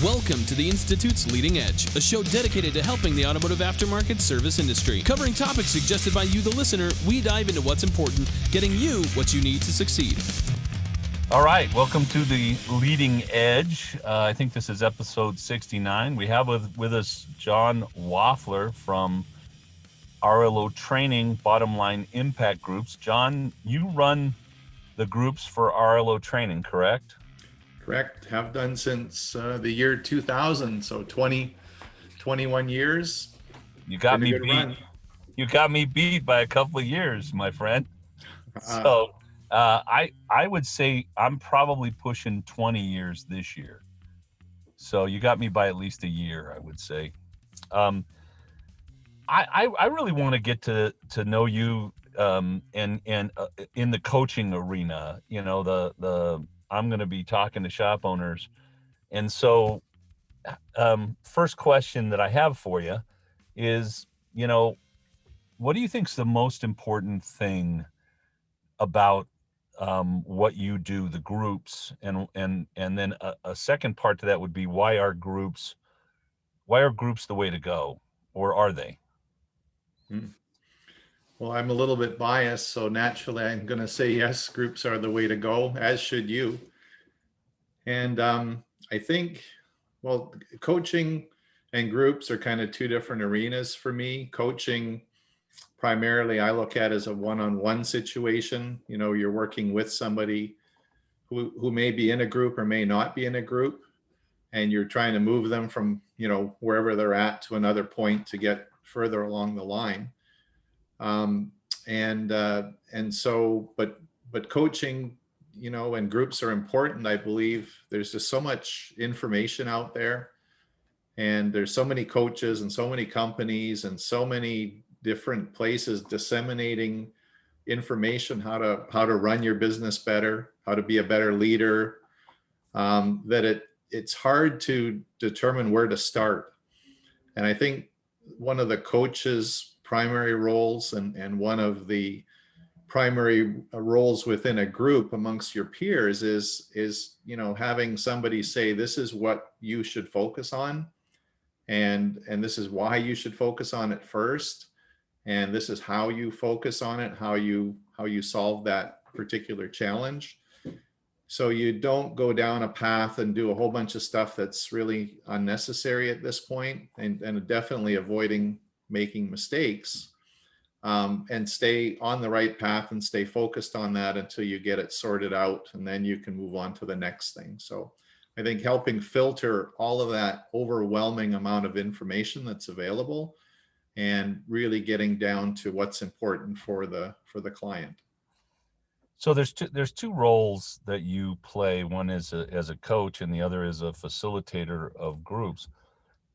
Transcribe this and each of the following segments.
Welcome to the Institute's Leading Edge, a show dedicated to helping the automotive aftermarket service industry. Covering topics suggested by you, the listener, we dive into what's important, getting you what you need to succeed. All right, welcome to the Leading Edge. I think this is episode 69. We have with us John Wafler from RLO Training, Bottom Line Impact Groups. John, you run the groups for RLO Training, correct? Correct. Have done since the year 2000, so 21 years. You got me beat. You got me beat by a couple of years, my friend. So I would say I'm probably pushing 20 years this year. So you got me by at least a year, I would say. I really want to get to know you and in the coaching arena. You know, the I'm going to be talking to shop owners. And so first question that I have for you is, you know, what do you think is the most important thing about what you do, the groups, and then a second part to that would be why are groups the way to go, or are they? Well, I'm a little bit biased, so naturally I'm going to say yes, groups are the way to go, as should you. And I think, well, coaching and groups are kind of two different arenas for me. Coaching, primarily, I look at as a one-on-one situation. You know, you're working with somebody who may be in a group or may not be in a group, and you're trying to move them from, you know, wherever they're at to another point to get further along the line. But coaching, you know, and groups are important. I believe there's just so much information out there, and there's so many coaches and so many companies and so many different places disseminating information, how to run your business better, how to be a better leader, that it's hard to determine where to start. And I think one of the coach's primary roles and one of the primary roles within a group amongst your peers is, you know, having somebody say, this is what you should focus on, and this is why you should focus on it first, and this is how you focus on it, how you solve that particular challenge. So you don't go down a path and do a whole bunch of stuff that's really unnecessary at this point, and definitely avoiding making mistakes, and stay on the right path and stay focused on that until you get it sorted out, and then you can move on to the next thing. So I think helping filter all of that overwhelming amount of information that's available and really getting down to what's important for the client. So there's two roles that you play. One is as a coach, and the other is a facilitator of groups.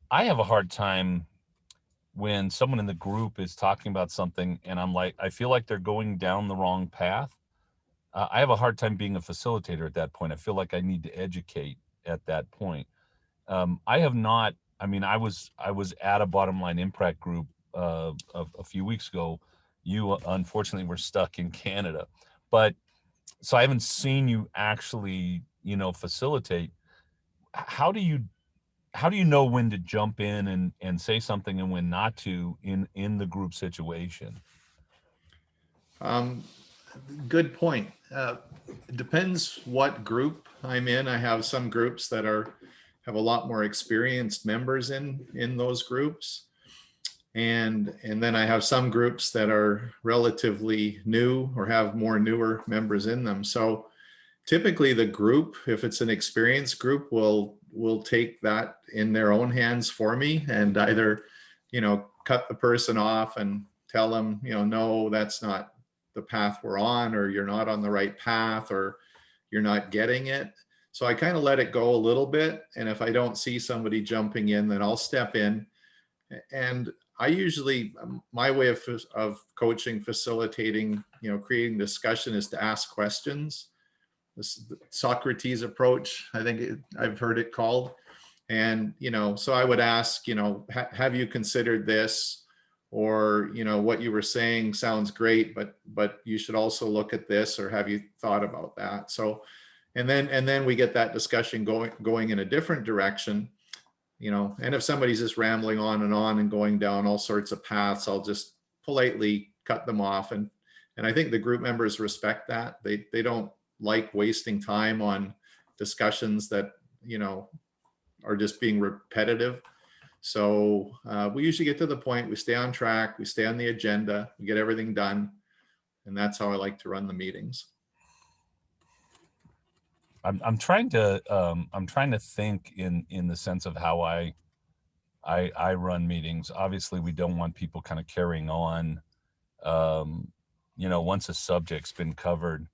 I have a hard time when someone in the group is talking about something and I feel like they're going down the wrong path. I have a hard time being a facilitator at that point. I feel like I need to educate at that point. I was at a Bottom Line Impact Group a few weeks ago. You unfortunately were stuck in Canada, but so I haven't seen you actually, you know, facilitate. How do you know when to jump in and say something and when not to in the group situation? Good point. It depends what group I'm in. I have some groups that have a lot more experienced members in those groups. And then I have some groups that are relatively new or have more newer members in them. So typically the group, if it's an experienced group, will take that in their own hands for me and either, you know, cut the person off and tell them, you know, no, that's not the path we're on, or you're not on the right path, or you're not getting it. So I kind of let it go a little bit. And if I don't see somebody jumping in, then I'll step in. And I usually, my way of coaching, facilitating, you know, creating discussion is to ask questions. This is the Socrates approach, I think I've heard it called. And, you know, so I would ask, you know, have you considered this? Or, you know, what you were saying sounds great, but you should also look at this, or have you thought about that? So And then we get that discussion going in a different direction, and if somebody's just rambling on and going down all sorts of paths, I'll just politely cut them off. And I think the group members respect that. They don't like wasting time on discussions that, are just being repetitive. So we usually get to the point, we stay on track, we stay on the agenda, we get everything done. And that's how I like to run the meetings. I'm trying to think in the sense of how I run meetings. Obviously, we don't want people kind of carrying on, once a subject's been covered,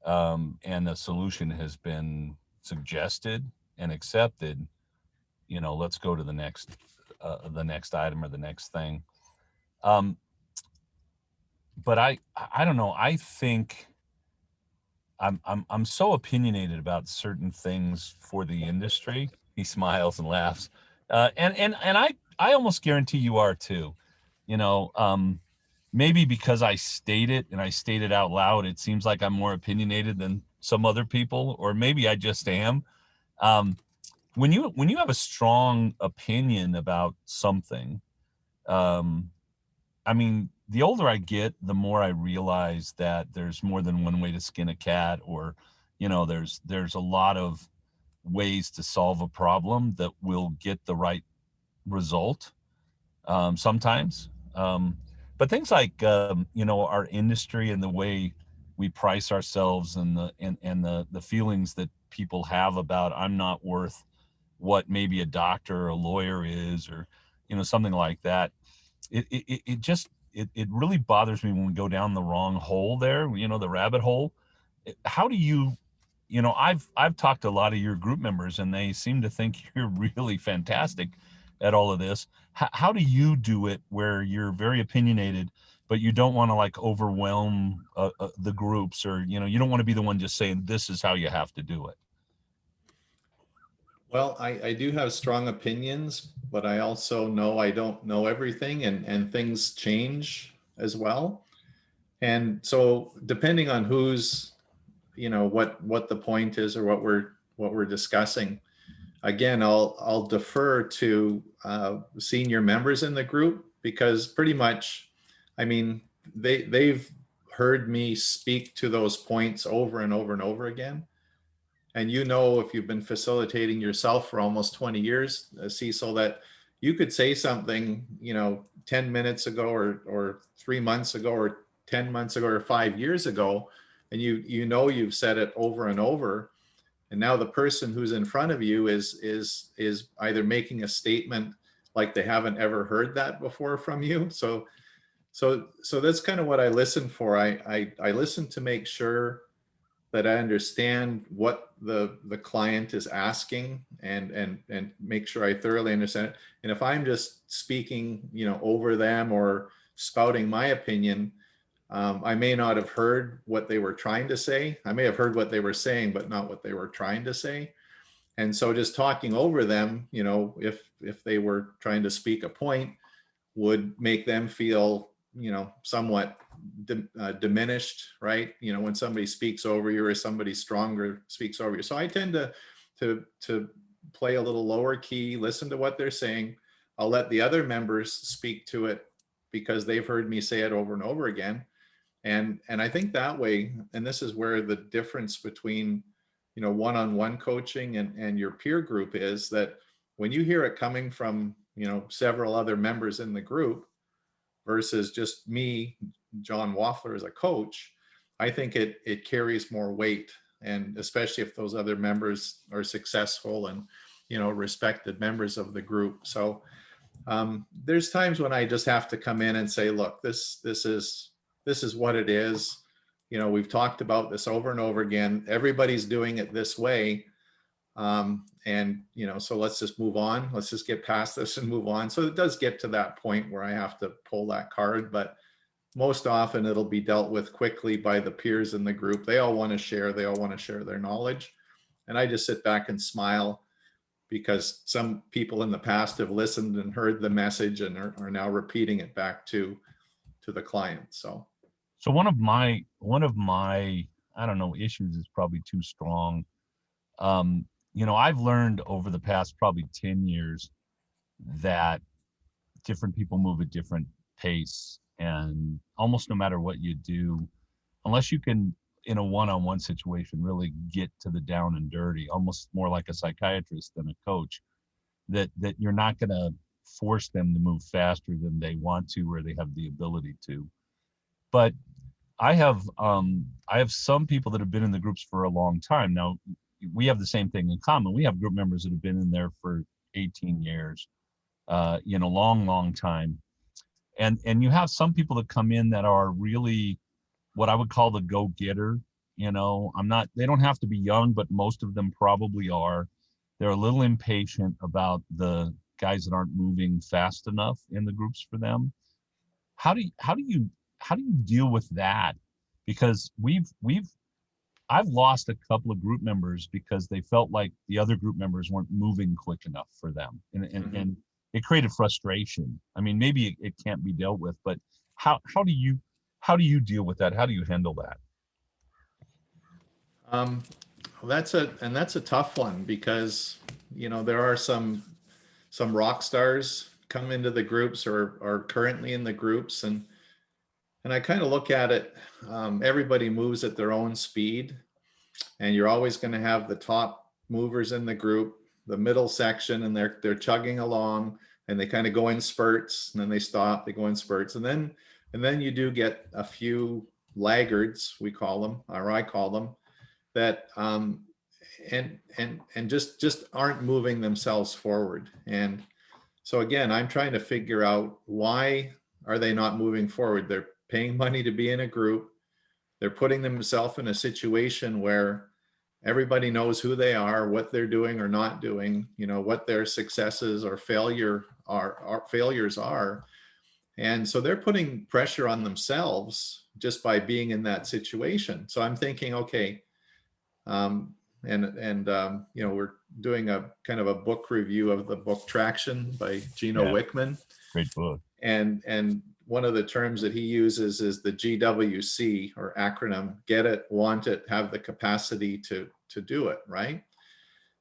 and a solution has been suggested and accepted, let's go to the next item or the next thing. But I don't know. I think I'm so opinionated about certain things for the industry. He smiles and laughs, and I almost guarantee you are too. Maybe because I state it and I state it out loud, it seems like I'm more opinionated than some other people, or maybe I just am. When you have a strong opinion about something, I mean, the older I get, the more I realize that there's more than one way to skin a cat, or, there's a lot of ways to solve a problem that will get the right result, sometimes. But things like, our industry and the way we price ourselves, and the feelings that people have about, I'm not worth what maybe a doctor or a lawyer is, or, something like that. It really bothers me when we go down the wrong hole there, the rabbit hole. How do you, I've talked to a lot of your group members, and they seem to think you're really fantastic at all of this. How do you do it where you're very opinionated, but you don't want to like overwhelm the groups, or, you don't want to be the one just saying, this is how you have to do it? Well, I do have strong opinions, but I also know I don't know everything, and things change as well. And so depending on who's, what the point is, or what we're discussing, again, I'll defer to senior members in the group, because pretty much, I mean, they've heard me speak to those points over and over and over again. And if you've been facilitating yourself for almost 20 years, Cecil, that you could say something, 10 minutes ago, or 3 months ago, or 10 months ago, or 5 years ago, and you've said it over and over. And now the person who's in front of you is either making a statement like they haven't ever heard that before from you. So that's kind of what I listen for. I listen to make sure that I understand what the client is asking, and make sure I thoroughly understand it. And if I'm just speaking, over them, or spouting my opinion, I may not have heard what they were trying to say. I may have heard what they were saying, but not what they were trying to say. And so just talking over them, if they were trying to speak a point, would make them feel, somewhat diminished, right? When somebody speaks over you, or somebody stronger speaks over you. So I tend to play a little lower key, listen to what they're saying. I'll let the other members speak to it, because they've heard me say it over and over again. And I think that way, and this is where the difference between, one-on-one coaching and your peer group is, that when you hear it coming from, several other members in the group, versus just me, John Wafler, as a coach, I think it carries more weight. And especially if those other members are successful and, respected members of the group. So there's times when I just have to come in and say, look, this is what it is. We've talked about this over and over again. Everybody's doing it this way. And, so let's just move on. Let's just get past this and move on. So it does get to that point where I have to pull that card, but most often it'll be dealt with quickly by the peers in the group. They all want to share their knowledge. And I just sit back and smile, because some people in the past have listened and heard the message, and are now repeating it back to the client. So one of my, I don't know, issues is probably too strong. I've learned over the past probably 10 years that different people move at different pace, and almost no matter what you do, unless you can, in a one-on-one situation, really get to the down and dirty, almost more like a psychiatrist than a coach, that you're not going to force them to move faster than they want to or they have the ability to. But I have some people that have been in the groups for a long time. Now, we have the same thing in common. We have group members that have been in there for 18 years, long time. And you have some people that come in that are really what I would call the go-getter. They don't have to be young, but most of them probably are. They're a little impatient about the guys that aren't moving fast enough in the groups for them. How do you deal with that? Because I've lost a couple of group members because they felt like the other group members weren't moving quick enough for them, and it created frustration. I mean, maybe it can't be dealt with, but how do you deal with that? How do you handle that? That's a tough one, because there are some rock stars come into the groups or are currently in the groups, and I kind of look at it. Everybody moves at their own speed, and you're always going to have the top movers in the group, the middle section, and they're chugging along, and they kind of go in spurts, and then they stop, they go in spurts, and then you do get a few laggards, we call them, or I call them, that and just aren't moving themselves forward. And so again, I'm trying to figure out, why are they not moving forward? They're paying money to be in a group. They're putting themselves in a situation where everybody knows who they are, what they're doing or not doing, what their successes or failures are. And so they're putting pressure on themselves just by being in that situation. So I'm thinking, okay, we're doing a kind of a book review of the book Traction by Gino Wickman. Great book. And one of the terms that he uses is the GWC, or acronym: get it, want it, have the capacity to do it, right?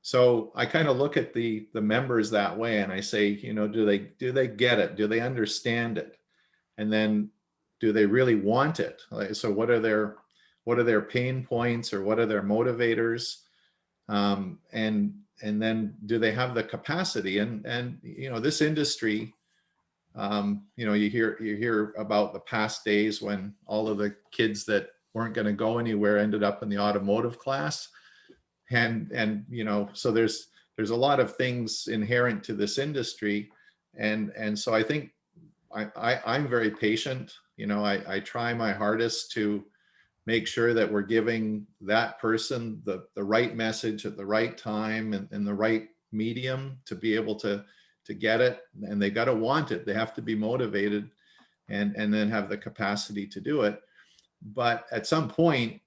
So I kind of look at the members that way, and I say, do they get it? Do they understand it? And then, do they really want it? So what are their pain points, or what are their motivators? And then, do they have the capacity? And this industry, you hear about the past days when all of the kids that weren't going to go anywhere ended up in the automotive class. And so there's a lot of things inherent to this industry. And so I think I'm very patient. I try my hardest to make sure that we're giving that person the right message at the right time and the right medium to be able to get it. And they got to want it. They have to be motivated and then have the capacity to do it. But at some point,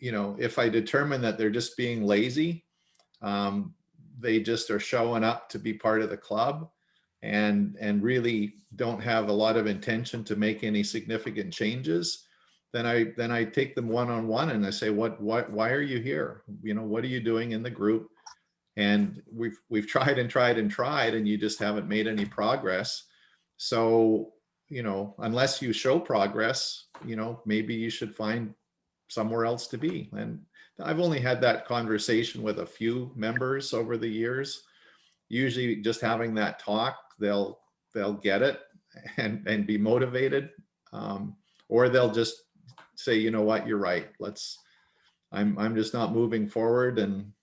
if I determine that they're just being lazy, they just are showing up to be part of the club and really don't have a lot of intention to make any significant changes, then I take them one-on-one and I say, why are you here? What are you doing in the group? And we've tried and tried and tried, and you just haven't made any progress. So, unless you show progress, maybe you should find somewhere else to be. And I've only had that conversation with a few members over the years. Usually just having that talk, they'll get it and be motivated, or they'll just say, you know what, you're right. I'm just not moving forward, and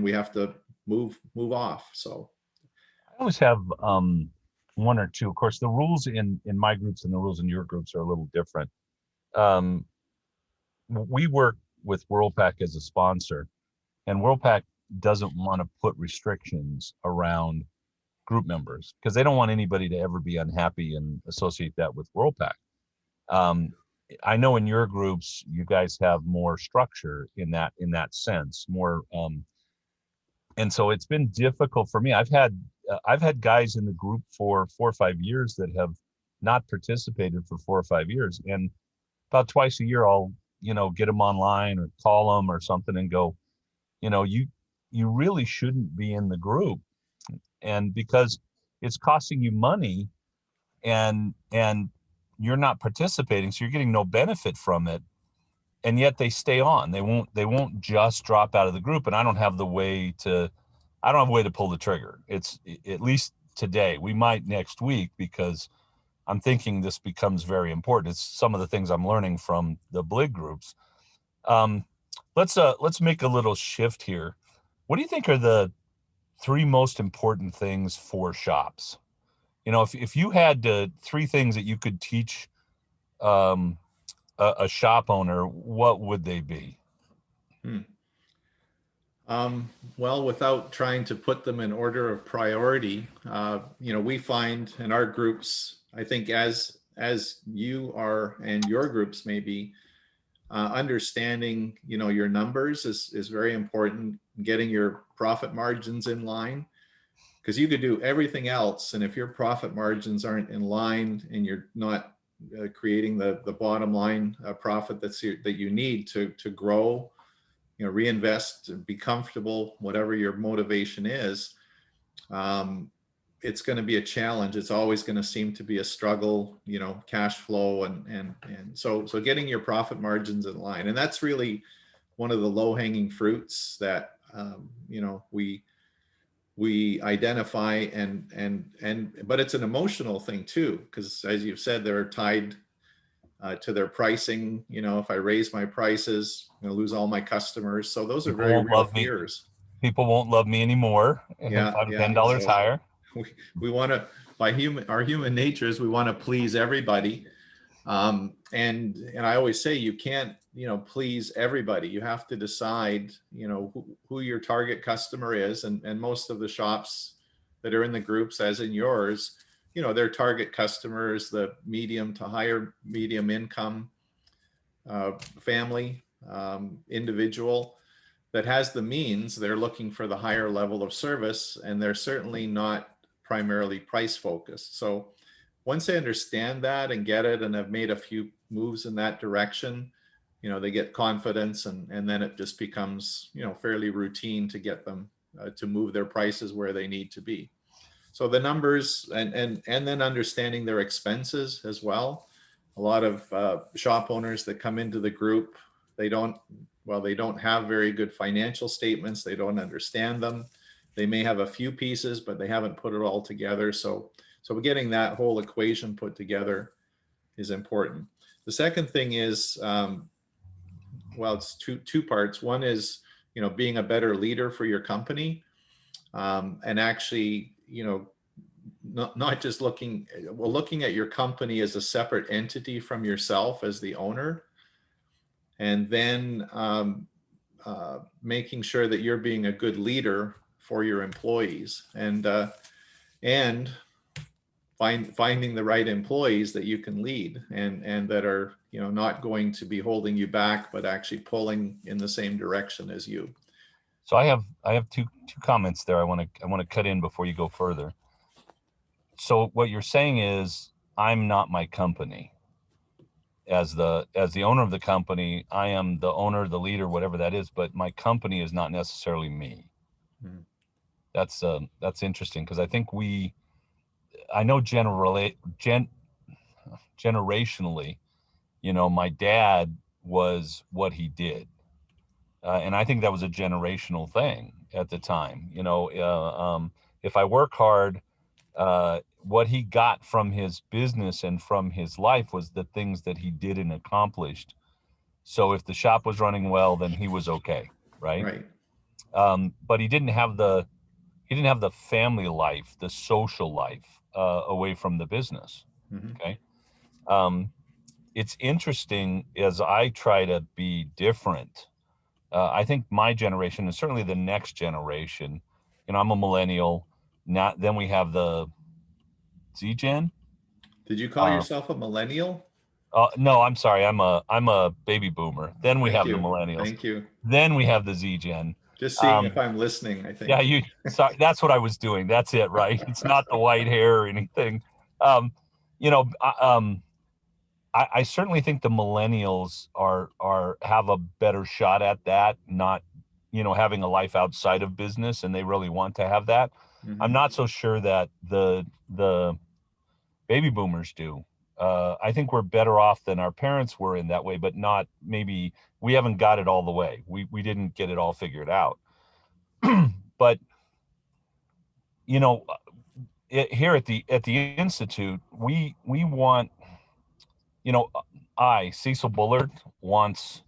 we have to move off. So I always have one or two. Of course, the rules in my groups and the rules in your groups are a little different. We work with WorldPac as a sponsor, and WorldPac doesn't want to put restrictions around group members because they don't want anybody to ever be unhappy and associate that with WorldPac. I know in your groups, you guys have more structure in that sense, more. And so it's been difficult for me. I've had guys in the group for 4 or 5 years that have not participated for 4 or 5 years, and about twice a year I'll get them online or call them or something and go, you really shouldn't be in the group, and because it's costing you money, and you're not participating, so you're getting no benefit from it, and yet they stay on. They won't just drop out of the group, and I don't have a way to pull the trigger. It's, at least today. We might next week, because I'm thinking this becomes very important. It's some of the things I'm learning from the BLIG groups. Let's make a little shift here. What do you think are the 3 most important things for shops? If you had 3 things that you could teach a shop owner, what would they be? Well, without trying to put them in order of priority, we find in our groups, I think as you are and your groups may be, understanding, your numbers is very important. Getting your profit margins in line, because you could do everything else, and if your profit margins aren't in line and you're not creating the bottom line profit that you need to grow, reinvest and be comfortable, whatever your motivation is, it's going to be a challenge. It's always going to seem to be a struggle, cash flow, and so getting your profit margins in line. And that's really one of the low-hanging fruits that we identify, but it's an emotional thing too, because as you've said, they're tied to their pricing. If I raise my prices, I'm going to lose all my customers. So those are very real fears. People won't love me anymore if I'm $10 higher. We want to, our human nature is we want to please everybody. And I always say, you can't, please everybody. You have to decide, who your target customer is. And most of the shops that are in the groups, as in yours, their target customers, the medium to higher medium income family, individual that has the means. They're looking for the higher level of service, and they're certainly not primarily price focused. So once they understand that and get it and have made a few moves in that direction, they get confidence, and then it just becomes, fairly routine to get them to move their prices where they need to be. So the numbers, and then understanding their expenses as well. A lot of shop owners that come into the group, they don't have very good financial statements. They don't understand them. They may have a few pieces, but they haven't put it all together. So getting that whole equation put together is important. The second thing is, it's two parts. One is, being a better leader for your company, and actually, not just looking at your company as a separate entity from yourself as the owner, and then making sure that you're being a good leader for your employees, and finding the right employees that you can lead, and that are, not going to be holding you back, but actually pulling in the same direction as you. So I have two comments there. I want to cut in before you go further. So what you're saying is, I'm not my company. As the owner of the company, I am the owner, the leader, whatever that is, but my company is not necessarily me. Mm. That's interesting, because I think I know generationally, my dad was what he did. And I think that was a generational thing at the time. If I work hard, what he got from his business and from his life was the things that he did and accomplished. So if the shop was running well, then he was okay, right? Right. But he didn't have the family life, the social life away from the business. Mm-hmm. Okay. It's interesting, as I try to be different. I think my generation, and certainly the next generation, I'm a millennial. Then we have the Z-Gen. Did you call yourself a millennial? No, I'm sorry. I'm a baby boomer. Then we have the millennials. Thank you. Then we have the Z-Gen. Just seeing if I'm listening, I think. Yeah, sorry, that's what I was doing. That's it, right? It's not the white hair or anything. I certainly think the millennials have a better shot at that, not having a life outside of business, and they really want to have that. I'm not so sure that the baby boomers do. I think we're better off than our parents were in that way, but not, maybe we haven't got it all the way. We didn't get it all figured out. But here at the Institute, we want, Cecil Bullard wants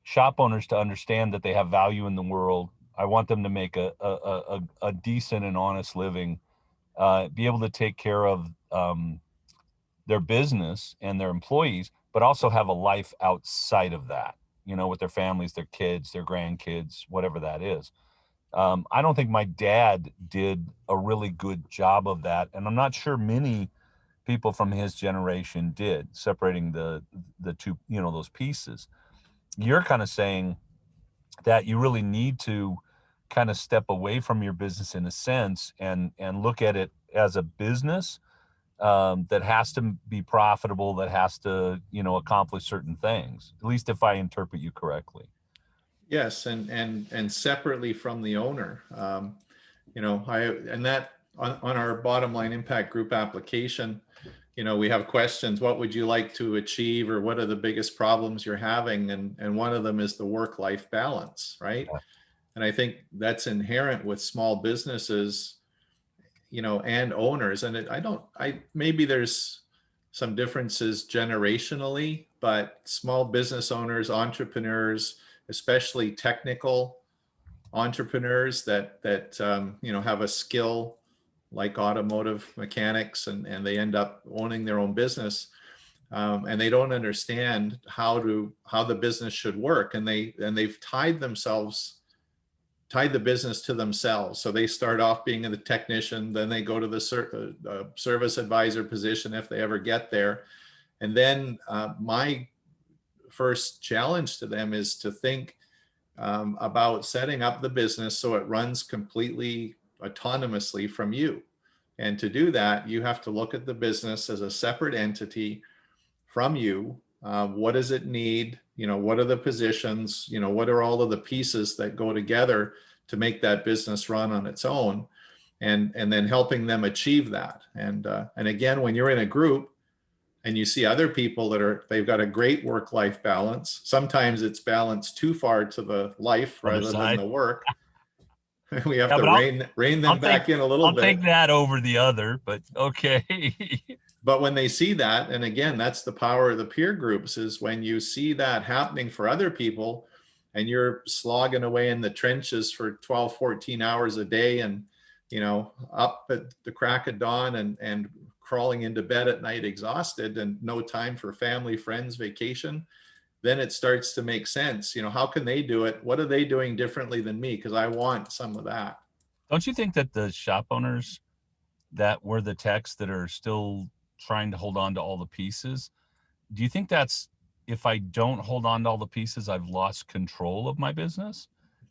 shop owners to understand that they have value in the world. I want them to make a decent and honest living, be able to take care of their business and their employees, but also have a life outside of that, with their families, their kids, their grandkids, whatever that is. I don't think my dad did a really good job of that, and I'm not sure many people from his generation did, separating the two, those pieces. You're kind of saying that you really need to kind of step away from your business in a sense and look at it as a business that has to be profitable, that has to, accomplish certain things, at least if I interpret you correctly. Yes, and separately from the owner. On our bottom line impact group application, we have questions. What would you like to achieve, or what are the biggest problems you're having? And one of them is the work-life balance, right? Yeah. And I think that's inherent with small businesses, and owners. And maybe there's some differences generationally, but small business owners, entrepreneurs, especially technical entrepreneurs that have a skill like automotive mechanics, and they end up owning their own business, and they don't understand how the business should work, and they've tied the business to themselves. So they start off being the technician, then they go to the service advisor position if they ever get there, and then my first challenge to them is to think about setting up the business so it runs completely autonomously from you. And to do that, you have to look at the business as a separate entity from you. What does it need? What are the positions? What are all of the pieces that go together to make that business run on its own? And then helping them achieve that. And again, when you're in a group and you see other people they've got a great work-life balance, sometimes it's balanced too far to the life rather than the work. We have to rein them back in a little bit. I'll take that over the other, but okay. But when they see that, and again, that's the power of the peer groups, is when you see that happening for other people and you're slogging away in the trenches for 12, 14 hours a day, and, up at the crack of dawn and crawling into bed at night exhausted, and no time for family, friends, vacation, then it starts to make sense. How can they do it? What are they doing differently than me? Because I want some of that. Don't you think that the shop owners that were the techs that are still trying to hold on to all the pieces, do you think that's, if I don't hold on to all the pieces, I've lost control of my business?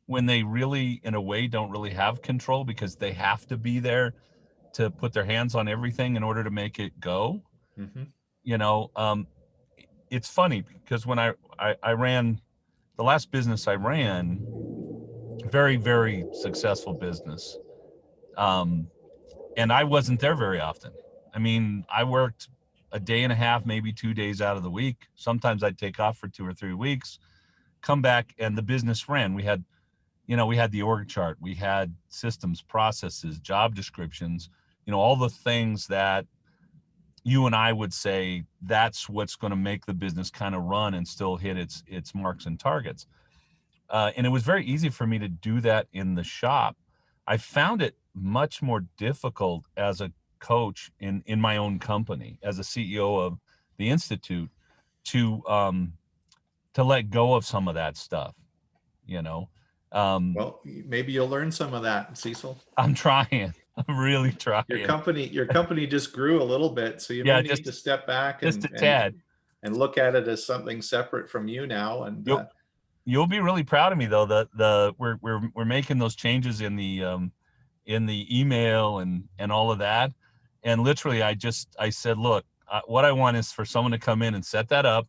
When they really, in a way, don't really have control because they have to be there to put their hands on everything in order to make it go? Mm-hmm. It's funny because when I ran the last business I ran, very, very successful business. And I wasn't there very often. I mean, I worked a day and a half, maybe 2 days out of the week. Sometimes I'd take off for 2 or 3 weeks, come back, and the business ran. We had the org chart, we had systems, processes, job descriptions, all the things that you and I would say that's what's going to make the business kind of run and still hit its marks and targets. And it was very easy for me to do that in the shop. I found it much more difficult as a coach in my own company, as a CEO of the Institute, to let go of some of that stuff, Well, maybe you'll learn some of that, Cecil. I'm trying. I'm really trying. Your company just grew a little bit, so you may need to step back and look at it as something separate from you now. And you'll be really proud of me, though. We're making those changes in the email and all of that. And literally, I said, look, what I want is for someone to come in and set that up,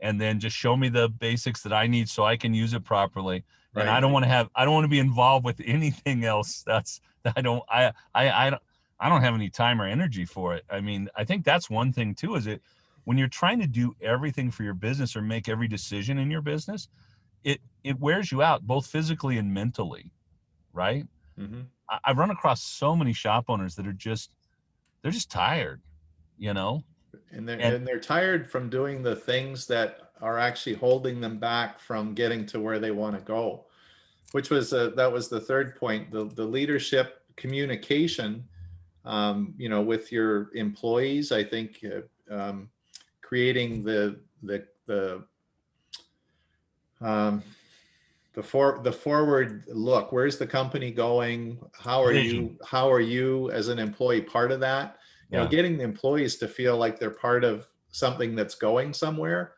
and then just show me the basics that I need so I can use it properly. and Right. I don't want to be involved with anything else. I don't have any time or energy for it. I mean, I think that's one thing too, is it when you're trying to do everything for your business or make every decision in your business, it wears you out both physically and mentally, right? Mm-hmm. I've run across so many shop owners that are they're just tired, you know, And and they're tired from doing the things that are actually holding them back from getting to where they want to go, which was that was the third point, the leadership communication, with your employees. I think creating um, the forward look. Where's the company going? vision. How are you as an employee part of that? Yeah. Getting the employees to feel like they're part of something that's going somewhere.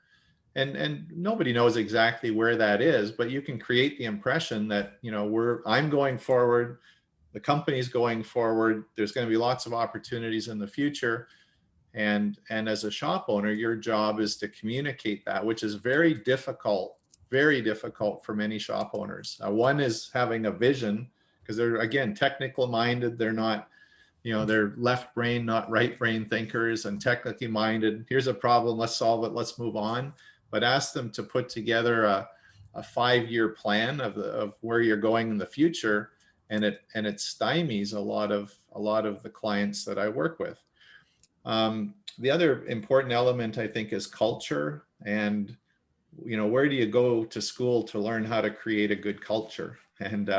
And nobody knows exactly where that is, but you can create the impression that, I'm going forward, the company's going forward, there's going to be lots of opportunities in the future. And as a shop owner, your job is to communicate that, which is very difficult for many shop owners. One is having a vision, because they're, again, technical minded. They're not, they're left brain, not right brain thinkers, and technically minded. Here's a problem, let's solve it, let's move on. But ask them to put together a 5-year plan of where you're going in the future, and it stymies a lot of the clients that I work with. The other important element, I think, is culture. And where do you go to school to learn how to create a good culture? And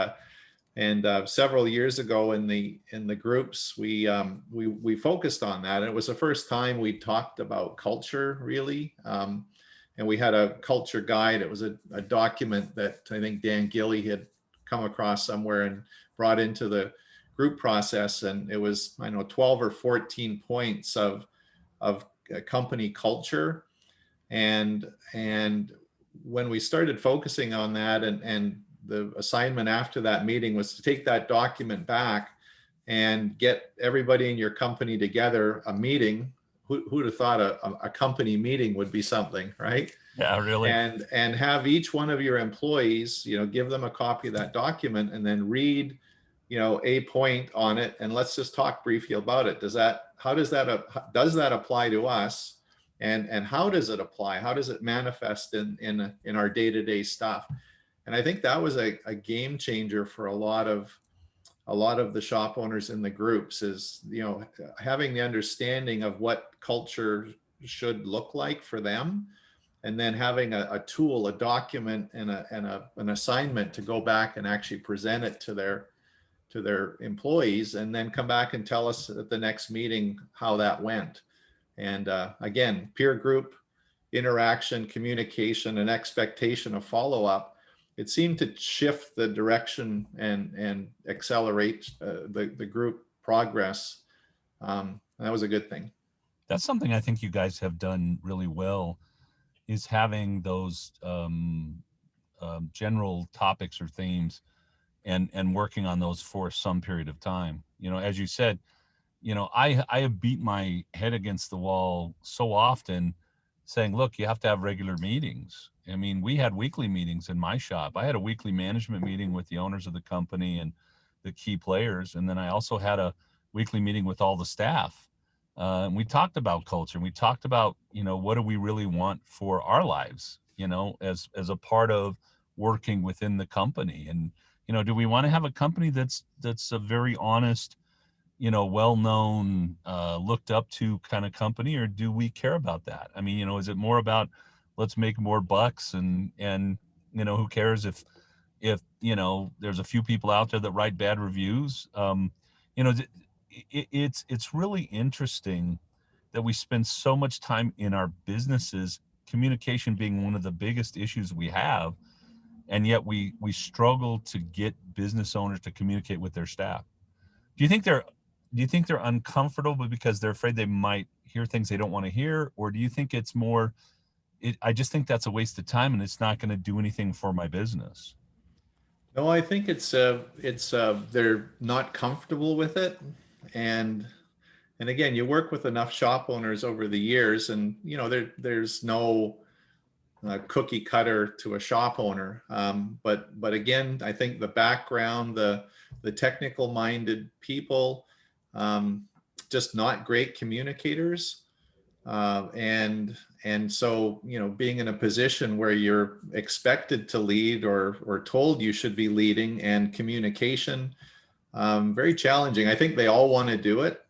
several years ago in the groups, we focused on that. And it was the first time we talked about culture, really. And we had a culture guide. It was a document that I think Dan Gilly had come across somewhere and brought into the group process. And it was, 12 or 14 points of company culture. And when we started focusing on that, and the assignment after that meeting was to take that document back and get everybody in your company together, a meeting. Who'd have thought a company meeting would be something, right? Yeah, really. And have each one of your employees, give them a copy of that document, and then read, a point on it, and let's just talk briefly about it. Does that apply to us? And how does it apply? How does it manifest in our day-to-day stuff? And I think that was a game changer for a lot of the shop owners in the groups, is, having the understanding of what culture should look like for them, and then having a tool, a document, and an assignment to go back and actually present it to their employees, and then come back and tell us at the next meeting how that went. And again, peer group interaction, communication, and expectation of follow-up, it seemed to shift the direction and accelerate the group progress. That was a good thing. That's something I think you guys have done really well, is having those general topics or themes and working on those for some period of time. As you said, I have beat my head against the wall so often saying, look, you have to have regular meetings. I mean, we had weekly meetings in my shop. I had a weekly management meeting with the owners of the company and the key players. And then I also had a weekly meeting with all the staff. And we talked about culture, and we talked about, what do we really want for our lives, as a part of working within the company. And, do we want to have a company that's a very honest, well-known, looked up to kind of company, or do we care about that? I mean, is it more about let's make more bucks and who cares if there's a few people out there that write bad reviews? It's really interesting that we spend so much time in our businesses, communication being one of the biggest issues we have, and yet we struggle to get business owners to communicate with their staff. Do you think they're uncomfortable because they're afraid they might hear things they don't want to hear? Or do you think it's more, I just think that's a waste of time and it's not going to do anything for my business? No, I think it's they're not comfortable with it. And again, you work with enough shop owners over the years, and there's no cookie cutter to a shop owner. But again, I think the background, the technical minded people, just not great communicators. And so, being in a position where you're expected to lead or told you should be leading, and communication, very challenging. I think they all want to do it.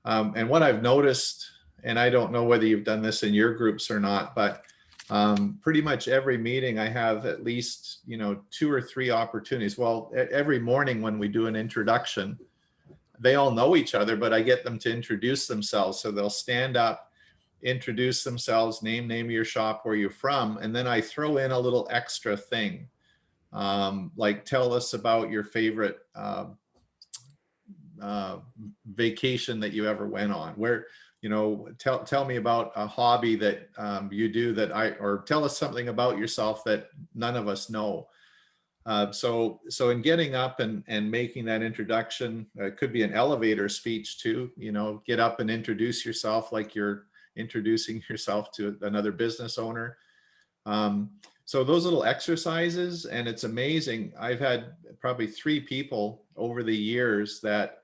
And what I've noticed, and I don't know whether you've done this in your groups or not, but pretty much every meeting I have at least, 2 or 3 opportunities. Well, every morning when we do an introduction, they all know each other, but I get them to introduce themselves. So they'll stand up, introduce themselves, name of your shop, where you're from. And then I throw in a little extra thing, like tell us about your favorite vacation that you ever went on, where, tell me about a hobby that you do or tell us something about yourself that none of us know. So in getting up and making that introduction, it could be an elevator speech too, get up and introduce yourself like you're introducing yourself to another business owner. So those little exercises, and it's amazing. I've had probably 3 people over the years that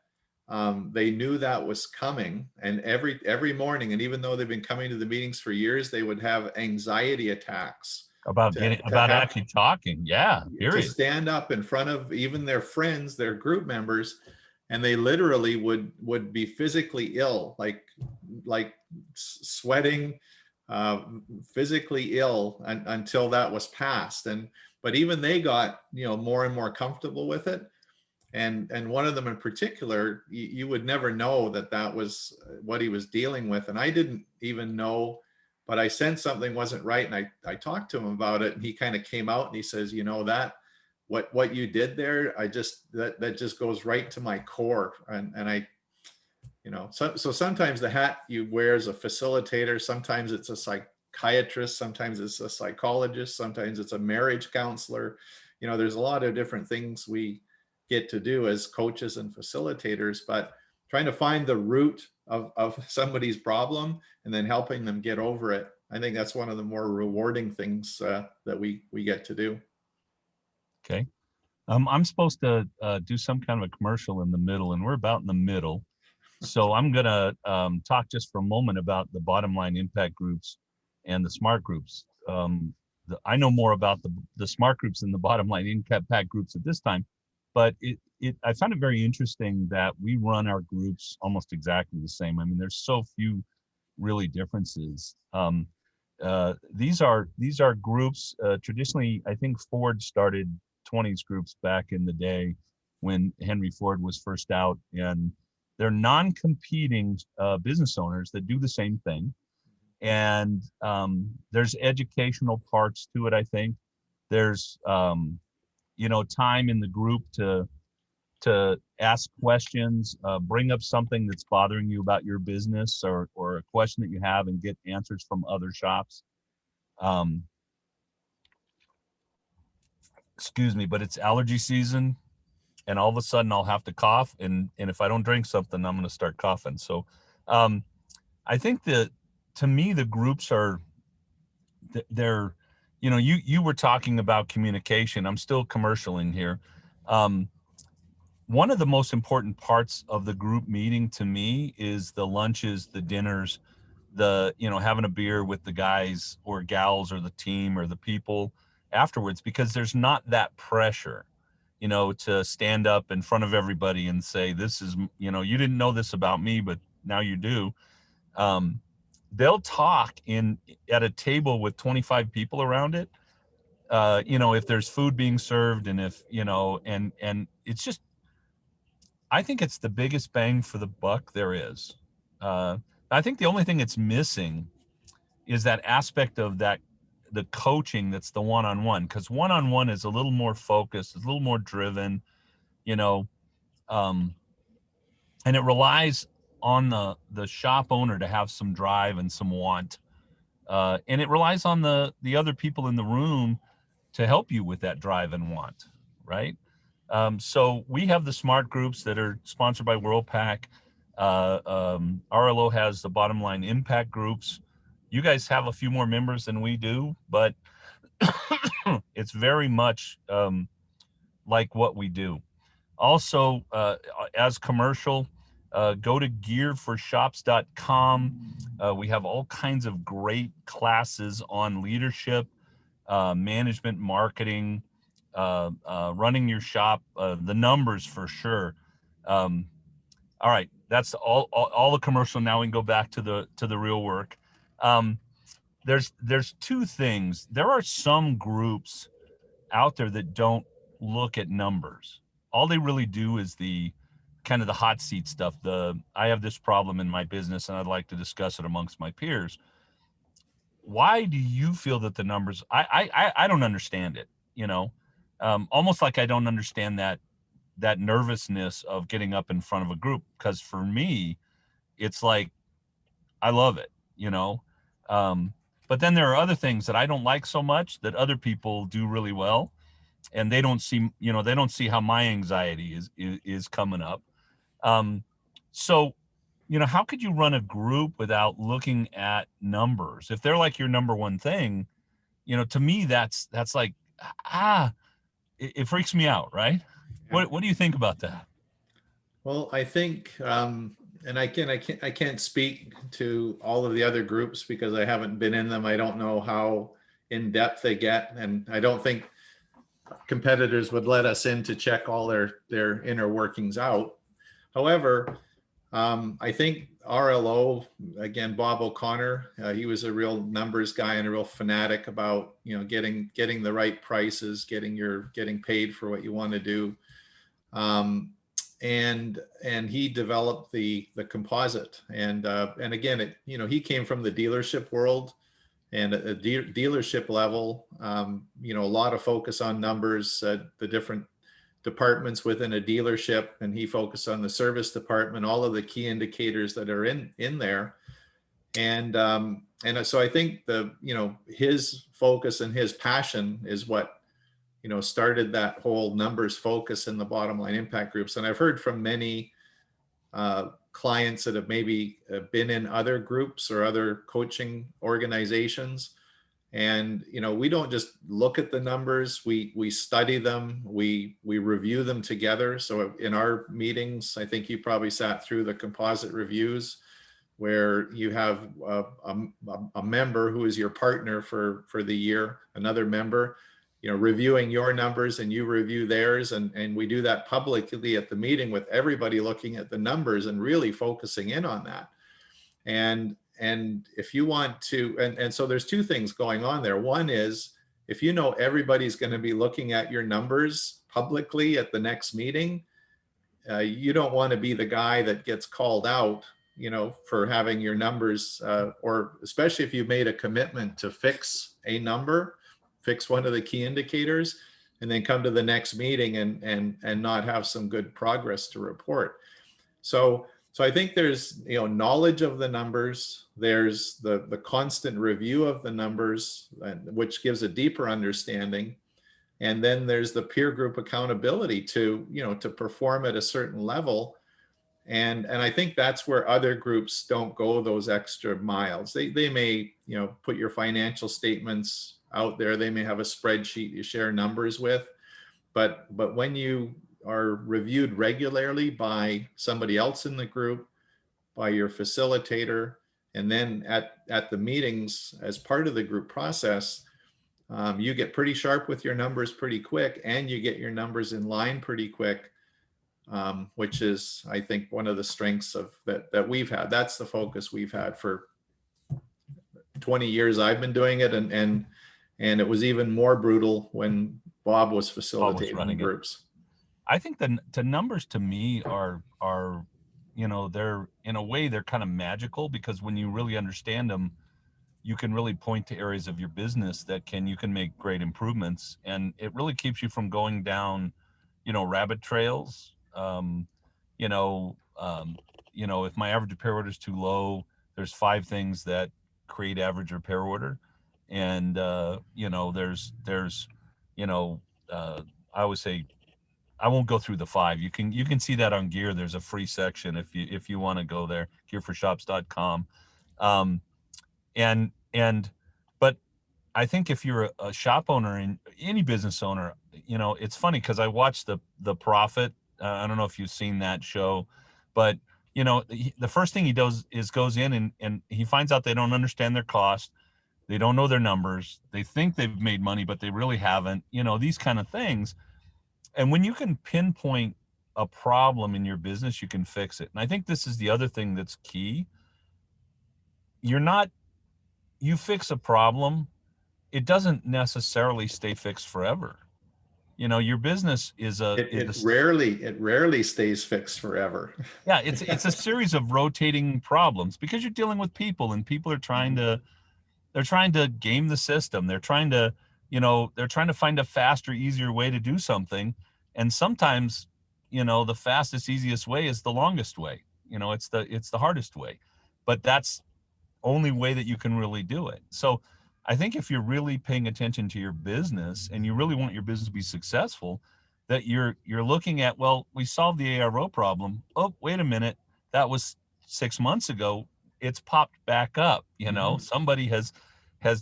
they knew that was coming, and every morning, and even though they've been coming to the meetings for years, they would have anxiety attacks about actually talking. Yeah, to stand up in front of even their friends, their group members, and they literally would be physically ill, like sweating, physically ill, until that was passed. But even they got more and more comfortable with it. And one of them in particular, you would never know that was what he was dealing with. And I didn't even know, but I sensed something wasn't right. And I talked to him about it, and he kind of came out and he says, that what you did there, that just goes right to my core. And I, so sometimes the hat you wear as a facilitator, sometimes it's a psychiatrist, sometimes it's a psychologist, sometimes it's a marriage counselor. There's a lot of different things we get to do as coaches and facilitators, but trying to find the root of somebody's problem and then helping them get over it. I think that's one of the more rewarding things that we get to do. Okay. I'm supposed to do some kind of a commercial in the middle, and we're about in the middle. So I'm going to talk just for a moment about the bottom line impact groups and the smart groups. I know more about the smart groups than the bottom line impact groups at this time. But I found it very interesting that we run our groups almost exactly the same. I mean, there's so few really differences. These are groups, traditionally, I think Ford started 20s groups back in the day when Henry Ford was first out, and they're non-competing business owners that do the same thing. And there's educational parts to it, I think. There's time in the group to ask questions, bring up something that's bothering you about your business or a question that you have, and get answers from other shops. Excuse me, but it's allergy season, and all of a sudden I'll have to cough, and if I don't drink something, I'm going to start coughing. So I think that, to me, the groups they're, you were talking about communication. I'm still commercialing here. One of the most important parts of the group meeting to me is the lunches, the dinners, having a beer with the guys or gals or the team or the people afterwards, because there's not that pressure, to stand up in front of everybody and say, this is, you didn't know this about me, but now you do. They'll talk at a table with 25 people around it. If there's food being served, and if, and it's just, I think it's the biggest bang for the buck there is. I think the only thing it's missing is that aspect of the coaching that's the one-on-one, because one-on-one is a little more focused, it's a little more driven, and it relies on the shop owner to have some drive and some want. And it relies on the other people in the room to help you with that drive and want, right? So we have the smart groups that are sponsored by WorldPack. RLO has the bottom line impact groups. You guys have a few more members than we do, but it's very much like what we do. Also, as commercial, go to gearforshops.com. We have all kinds of great classes on leadership, management, marketing, running your shop, the numbers for sure. All right, that's all the commercial. Now we can go back to the real work. There's two things. There are some groups out there that don't look at numbers. All they really do is the kind of the hot seat stuff. I have this problem in my business and I'd like to discuss it amongst my peers. Why do you feel that the numbers, I don't understand it, almost like I don't understand that nervousness of getting up in front of a group. Because for me, it's like, I love it, but then there are other things that I don't like so much that other people do really well. And they don't see how my anxiety is coming up. So, how could you run a group without looking at numbers? If they're like your number one thing, to me, that's like, it freaks me out. Right. Yeah. What do you think about that? Well, I think, and I can't speak to all of the other groups because I haven't been in them. I don't know how in depth they get, and I don't think competitors would let us in to check all their inner workings out. However, I think RLO, again, Bob O'Connor, he was a real numbers guy and a real fanatic about, getting the right prices, getting paid for what you want to do. And he developed the composite, and again, he came from the dealership world. And at a dealership level, a lot of focus on numbers, the different departments within a dealership, and he focused on the service department, all of the key indicators that are in there. And so I think his focus and his passion is what, started that whole numbers focus in the bottom line impact groups. And I've heard from many clients that have maybe been in other groups or other coaching organizations. And, we don't just look at the numbers, we study them, we review them together. So in our meetings, I think you probably sat through the composite reviews where you have a member who is your partner for the year, another member, reviewing your numbers and you review theirs. And we do that publicly at the meeting with everybody looking at the numbers and really focusing in on that. And if you want to, and so there's two things going on there. One is, if everybody's going to be looking at your numbers publicly at the next meeting, you don't want to be the guy that gets called out, for having your numbers, or especially if you made a commitment to fix a number, fix one of the key indicators, and then come to the next meeting and not have some good progress to report. So I think there's, knowledge of the numbers, there's the constant review of the numbers, which gives a deeper understanding. And then there's the peer group accountability to perform at a certain level. And I think that's where other groups don't go those extra miles. They may, put your financial statements out there. They may have a spreadsheet you share numbers with, but when you are reviewed regularly by somebody else in the group, by your facilitator, and then at the meetings as part of the group process, you get pretty sharp with your numbers pretty quick, and you get your numbers in line pretty quick, which is, I think, one of the strengths of that we've had. That's the focus we've had for 20 years. I've been doing it, and it was even more brutal when Bob was facilitating groups. I think the numbers to me are they're, in a way, they're kind of magical, because when you really understand them, you can really point to areas of your business that you can make great improvements, and it really keeps you from going down, rabbit trails. If my average repair order is too low, there's 5 things that create average repair order. And, I always say, I won't go through the 5. You can see that on Gear. There's a free section if you want to go there, gearforshops.com. But I think if you're a shop owner and any business owner, you know, it's funny because I watched the Profit. I don't know if you've seen that show, but you know, the first thing he does is goes in and he finds out they don't understand their cost. They don't know their numbers. They think they've made money, but they really haven't, you know, these kind of things. And when you can pinpoint a problem in your business, you can fix it. And I think this is the other thing that's key. You fix a problem, it doesn't necessarily stay fixed forever. You know, your business is It rarely stays fixed forever. yeah, it's a series of rotating problems because you're dealing with people, and people are they're trying to game the system. They're trying to, you know, they're trying to find a faster, easier way to do something. And sometimes, you know, the fastest, easiest way is the longest way. You know, it's the hardest way. But that's only way that you can really do it. So I think if you're really paying attention to your business and you really want your business to be successful, that you're looking at, well, we solved the ARO problem. Oh, wait a minute. That was 6 months ago. It's popped back up. You know, somebody has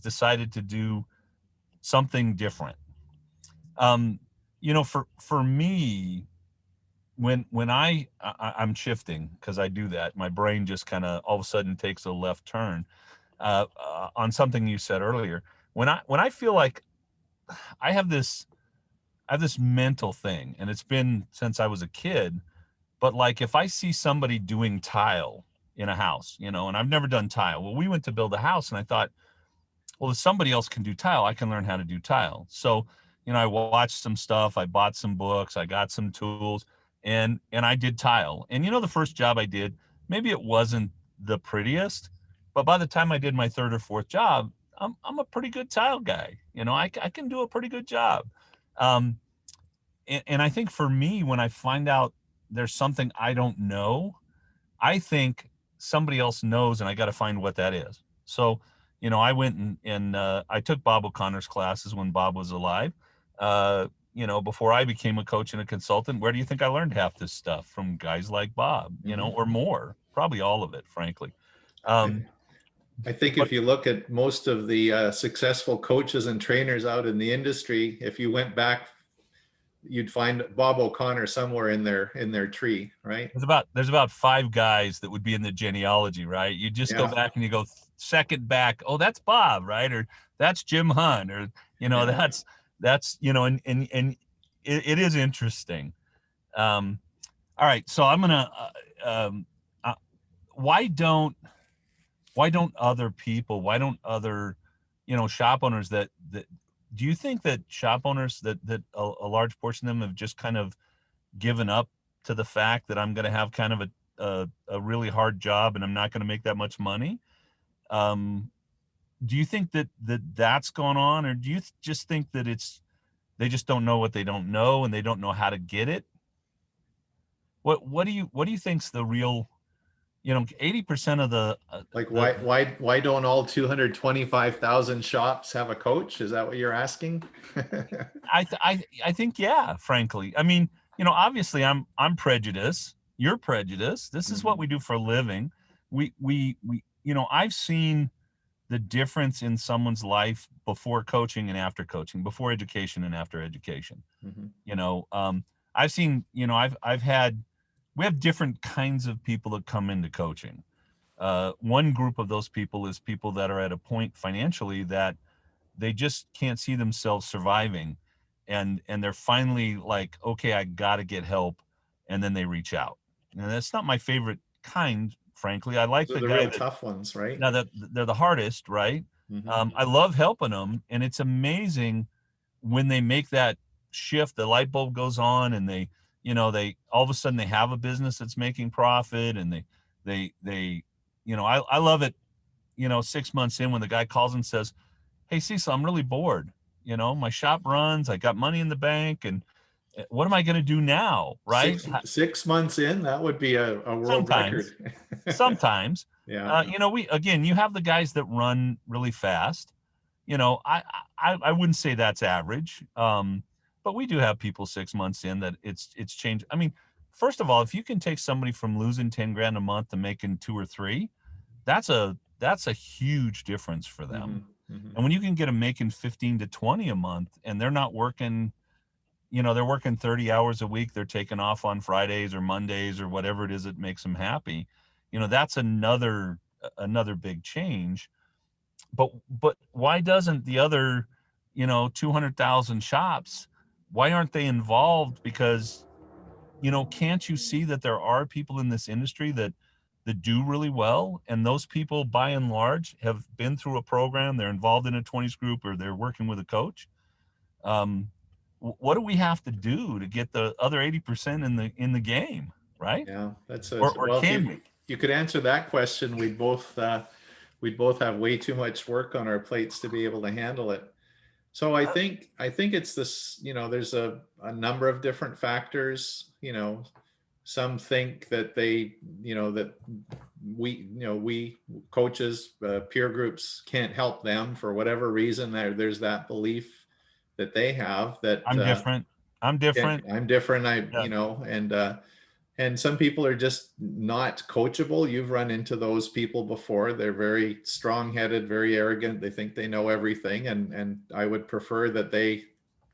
decided to do something different. You know, for me, when I'm shifting, because I do that, my brain just kind of all of a sudden takes a left turn on something you said earlier. When I feel like I have this mental thing, and it's been since I was a kid, but like if I see somebody doing tile in a house, you know, and I've never done tile. Well, we went to build a house and I thought, well, if somebody else can do tile, I can learn how to do tile. So, you know, I watched some stuff, I bought some books, I got some tools, and I did tile. And you know, the first job I did, maybe it wasn't the prettiest, but by the time I did my third or fourth job, I'm a pretty good tile guy. You know, I can do a pretty good job. Um, and I think for me, when I find out there's something I don't know, I think somebody else knows, and I got to find what that is. So, you know, I went and I took Bob O'Connor's classes when Bob was alive. You know, before I became a coach and a consultant, where do you think I learned half this stuff? From guys like Bob, you know, or more, probably all of it, frankly. I think if you look at most of the successful coaches and trainers out in the industry, if you went back, you'd find Bob O'Connor somewhere in their tree, right? There's about 5 guys that would be in the genealogy, right? You just go back and you go second back. Oh, that's Bob, right? Or that's Jim Hunt, or you know, that's you know, and it is interesting. All right, so I'm gonna. Why don't other people? Why don't other, you know, shop owners that do you think that shop owners that a large portion of them have just kind of given up to the fact that I'm going to have kind of a really hard job and I'm not going to make that much money? Do you think that's going on, or do you just think that they just don't know what they don't know and they don't know how to get it? What do you think's the real, you know, 80% of the like why don't all 225,000 shops have a coach? Is that what you're asking? I think, yeah, frankly. I mean, you know, obviously I'm prejudiced. You're prejudiced. This is what we do for a living. We you know, I've seen the difference in someone's life before coaching and after coaching, before education and after education. You know, I've seen, you know, we have different kinds of people that come into coaching. One group of those people is people that are at a point financially that they just can't see themselves surviving. And they're finally like, okay, I got to get help. And then they reach out. And that's not my favorite kind, frankly. I like the real tough ones, right? Now that they're the hardest, right? I love helping them. And it's amazing when they make that shift, the light bulb goes on and they, you know, they all of a sudden they have a business that's making profit, and they, you know, I love it, you know, 6 months in when the guy calls and says, hey, Cecil, I'm really bored. You know, my shop runs, I got money in the bank, and what am I going to do now? Right. 6 months in, that would be a world record. Sometimes, yeah. You know, you have the guys that run really fast. You know, I wouldn't say that's average. But we do have people 6 months in that it's changed. I mean, first of all, if you can take somebody from losing 10 grand a month to making 2 or 3, that's a huge difference for them. Mhm. And when you can get them making 15 to 20 a month, and they're not working, they're working 30 hours a week, they're taking off on Fridays or Mondays or whatever it is that makes them happy, that's another big change. But why doesn't the other 200,000 shops, why aren't they involved? Because can't you see that there are people in this industry that do really well, and those people by and large have been through a program, they're involved in a 20s group, or they're working with a coach? What do we have to do to get the other 80% in the game, right? Yeah, that's Or well, if can we? you could answer that question, we'd both have way too much work on our plates to be able to handle it. So I think it's this, there's a number of different factors. Some think that that we coaches, peer groups can't help them for whatever reason. There's that belief that they have that I'm different. I'm different. I'm different. Yeah. And some people are just not coachable. You've run into those people before. They're very strong-headed, very arrogant. They think they know everything, and I would prefer that they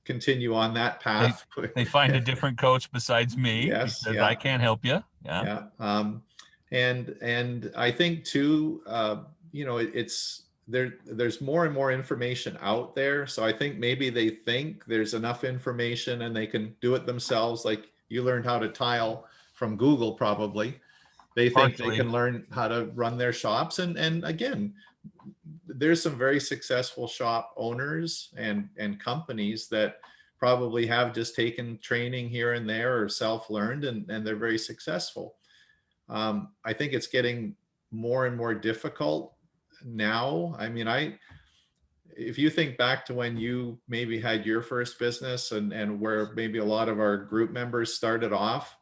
continue on that path. They find a different coach besides me. Yes, because yeah, I can't help you. Yeah. yeah. And I think too, it's there's more and more information out there. So I think maybe they think there's enough information and they can do it themselves. Like you learned how to tile from Google, probably. They think they Partially. can learn how to run their shops. And again, there's some very successful shop owners and companies that probably have just taken training here and there or self-learned, and they're very successful. I think it's getting more and more difficult now. I mean, if you think back to when you maybe had your first business, and where maybe a lot of our group members started off,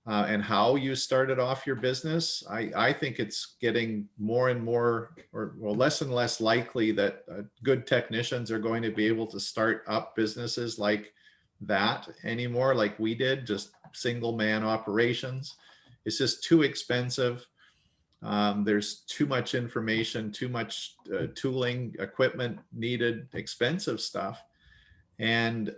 and how you started off your business, I think it's getting more and more, or less and less likely that good technicians are going to be able to start up businesses like that anymore, like we did, just single man operations. It's just too expensive. There's too much information, too much tooling, equipment needed, expensive stuff. And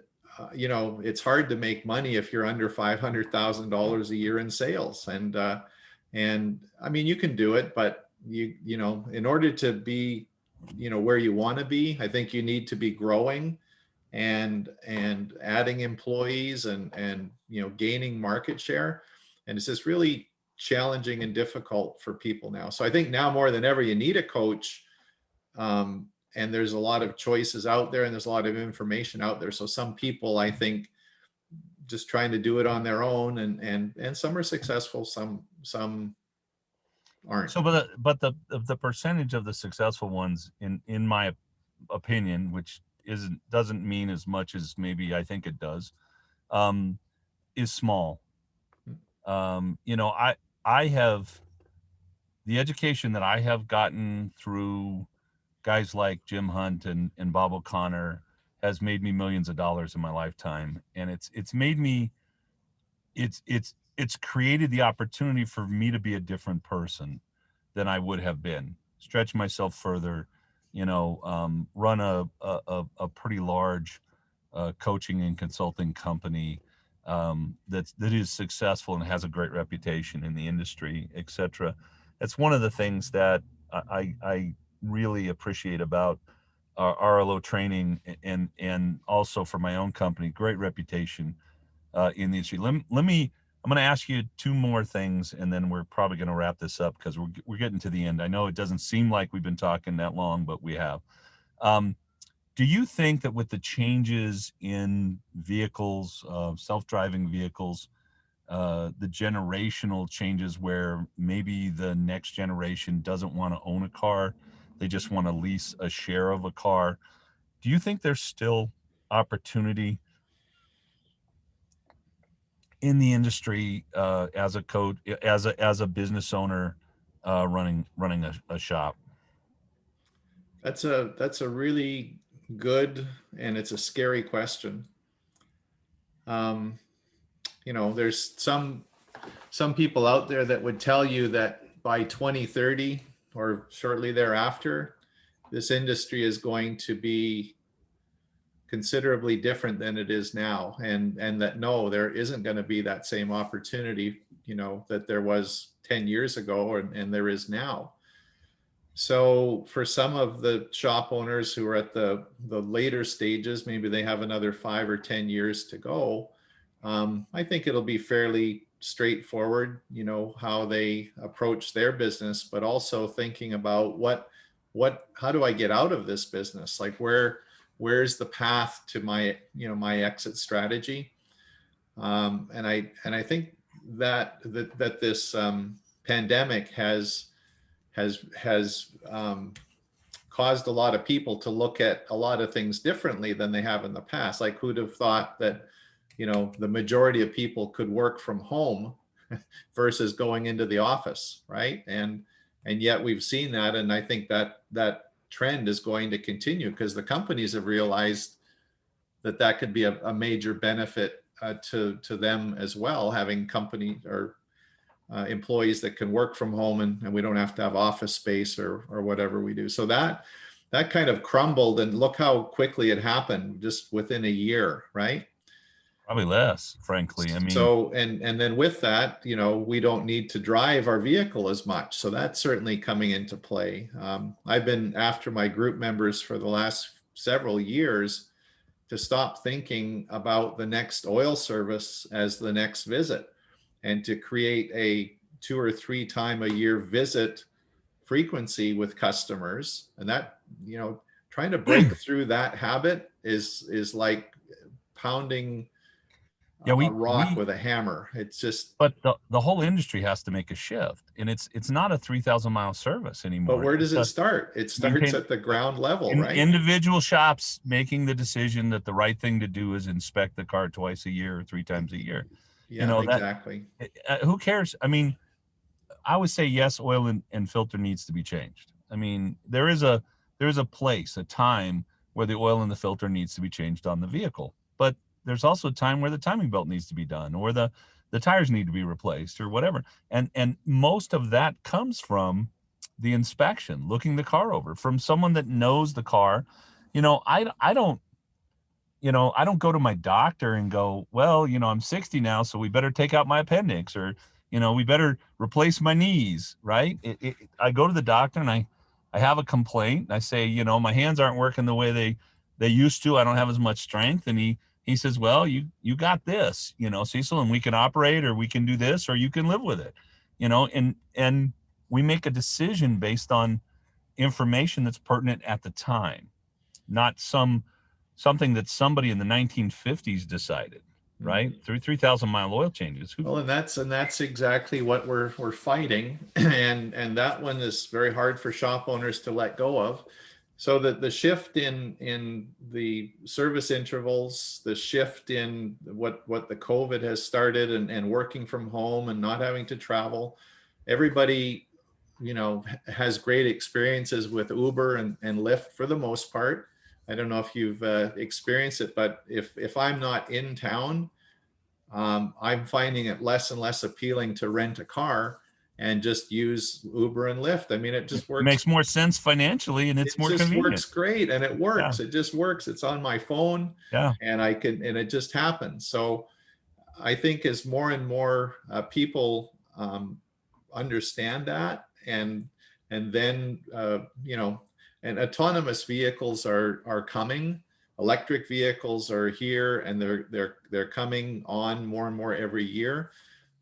it's hard to make money if you're under $500,000 a year in sales. And I mean, you can do it, but in order to be, where you want to be, I think you need to be growing and adding employees and gaining market share. And it's just really challenging and difficult for people now. So I think now more than ever, you need a coach. And there's a lot of choices out there, and there's a lot of information out there. So some people, I think, just trying to do it on their own, and some are successful, some aren't. So, but the percentage of the successful ones, in my opinion, which doesn't mean as much as maybe I think it does, is small. I have the education that I have gotten through guys like Jim Hunt and Bob O'Connor has made me millions of dollars in my lifetime. And it's made me, it's created the opportunity for me to be a different person than I would have been, stretch myself further, run a pretty large coaching and consulting company that is successful and has a great reputation in the industry, etc. That's one of the things that I really appreciate about RLO Training, and also for my own company, great reputation in the industry. I'm going to ask you two more things, and then we're probably going to wrap this up because we're getting to the end. I know it doesn't seem like we've been talking that long, but we have. Do you think that with the changes in vehicles, self-driving vehicles, the generational changes where maybe the next generation doesn't want to own a car, they just want to lease a share of a car, do you think there's still opportunity in the industry as a coach, as a business owner running a shop? That's a really good, and it's a scary question. There's some people out there that would tell you that by 2030 or shortly thereafter, this industry is going to be considerably different than it is now, and that no, there isn't going to be that same opportunity, you know, that there was 10 years ago, and there is now. So for some of the shop owners who are at the later stages, maybe they have another 5 or 10 years to go. I think it'll be fairly straightforward, you know, how they approach their business, but also thinking about how do I get out of this business? Like where's the path to my, you know, my exit strategy? And I think that this pandemic has caused a lot of people to look at a lot of things differently than they have in the past. Like, who'd have thought that, you know, the majority of people could work from home versus going into the office, right? And yet we've seen that, and I think that trend is going to continue because the companies have realized that could be a major benefit to them as well, having company or employees that can work from home, and we don't have to have office space or whatever we do. So that kind of crumbled, and look how quickly it happened just within a year, right? Probably less, frankly. I mean, so and then with that, you know, we don't need to drive our vehicle as much. So that's certainly coming into play. I've been after my group members for the last several years to stop thinking about the next oil service as the next visit, and to create a 2 or 3 time a year visit frequency with customers. And that, you know, trying to break through that habit is like pounding a rock with a hammer. It's just. But the whole industry has to make a shift, and it's not a 3,000-mile service anymore. But where does it start? It starts at the ground level, right? Individual shops making the decision that the right thing to do is inspect the car twice a year or 3 times a year. Yeah, you know, exactly. Who cares? I mean, I would say yes, oil and filter needs to be changed. I mean, there is a place, a time where the oil and the filter needs to be changed on the vehicle. But there's also a time where the timing belt needs to be done, or the tires need to be replaced, or whatever. And most of that comes from the inspection, looking the car over, from someone that knows the car. You know, I don't go to my doctor and go, well, you know, I'm 60 now, so we better take out my appendix, or, you know, we better replace my knees, right? I go to the doctor and I have a complaint. I say, you know, my hands aren't working the way they used to. I don't have as much strength. And he says, well, you got this, you know, Cecil, and we can operate, or we can do this, or you can live with it, you know, and we make a decision based on information that's pertinent at the time, not something that somebody in the 1950s decided, right? Through 3,000-mile oil changes. Well, and that's exactly what we're fighting, and that one is very hard for shop owners to let go of. So that the shift in the service intervals, the shift in what the COVID has started, and working from home and not having to travel, everybody, you know, has great experiences with Uber and Lyft for the most part. I don't know if you've experienced it, but if I'm not in town, I'm finding it less and less appealing to rent a car and just use Uber and Lyft. I mean, it just works. It makes more sense financially, and it's more convenient. It just works great, and it works. Yeah. It just works. It's on my phone, yeah, and it just happens. So I think as more and more people understand that, and then you know, and autonomous vehicles are coming. Electric vehicles are here, and they're coming on more and more every year.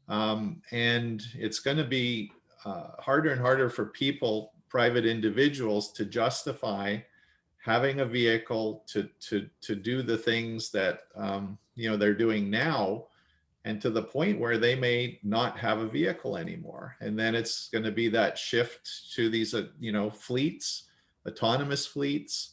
And it's going to be harder and harder for people, private individuals, to justify having a vehicle to do the things that you know, they're doing now, and to the point where they may not have a vehicle anymore. And then it's going to be that shift to these you know, fleets, autonomous fleets,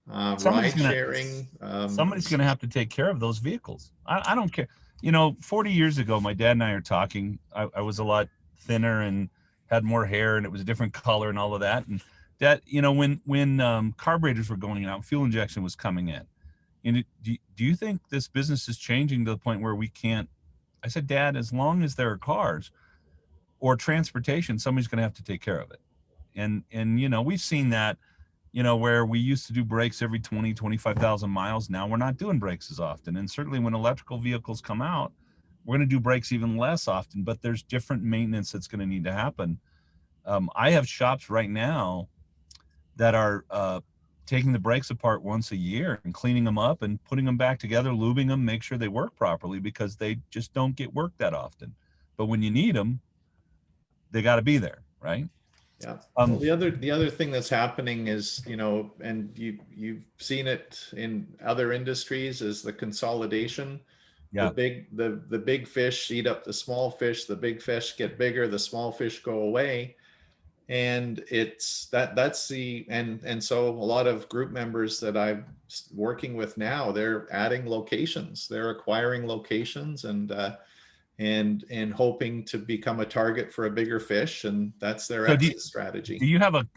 ride sharing. Somebody's going to have to take care of those vehicles. I don't care. You know, 40 years ago, my dad and I are talking. I was a lot thinner and had more hair, and it was a different color and all of that. And Dad, you know, when carburetors were going out, fuel injection was coming in. And do you think this business is changing to the point where we can't? I said, Dad, as long as there are cars or transportation, somebody's going to have to take care of it. And you know, we've seen that where we used to do brakes every 20, 25,000 miles. Now we're not doing brakes as often. And certainly when electrical vehicles come out, we're going to do brakes even less often, but there's different maintenance that's going to need to happen. I have shops right now that are taking the brakes apart once a year and cleaning them up and putting them back together, lubing them, make sure they work properly, because they just don't get worked that often. But when you need them, they got to be there, right? Yeah. Well, the other thing that's happening is, and you've seen it in other industries, is the consolidation. Yeah. The big fish eat up the small fish. The big fish get bigger. The small fish go away. And so a lot of group members that I'm working with now, they're adding locations, they're acquiring locations, and hoping to become a target for a bigger fish, and that's their exit strategy. Do you have a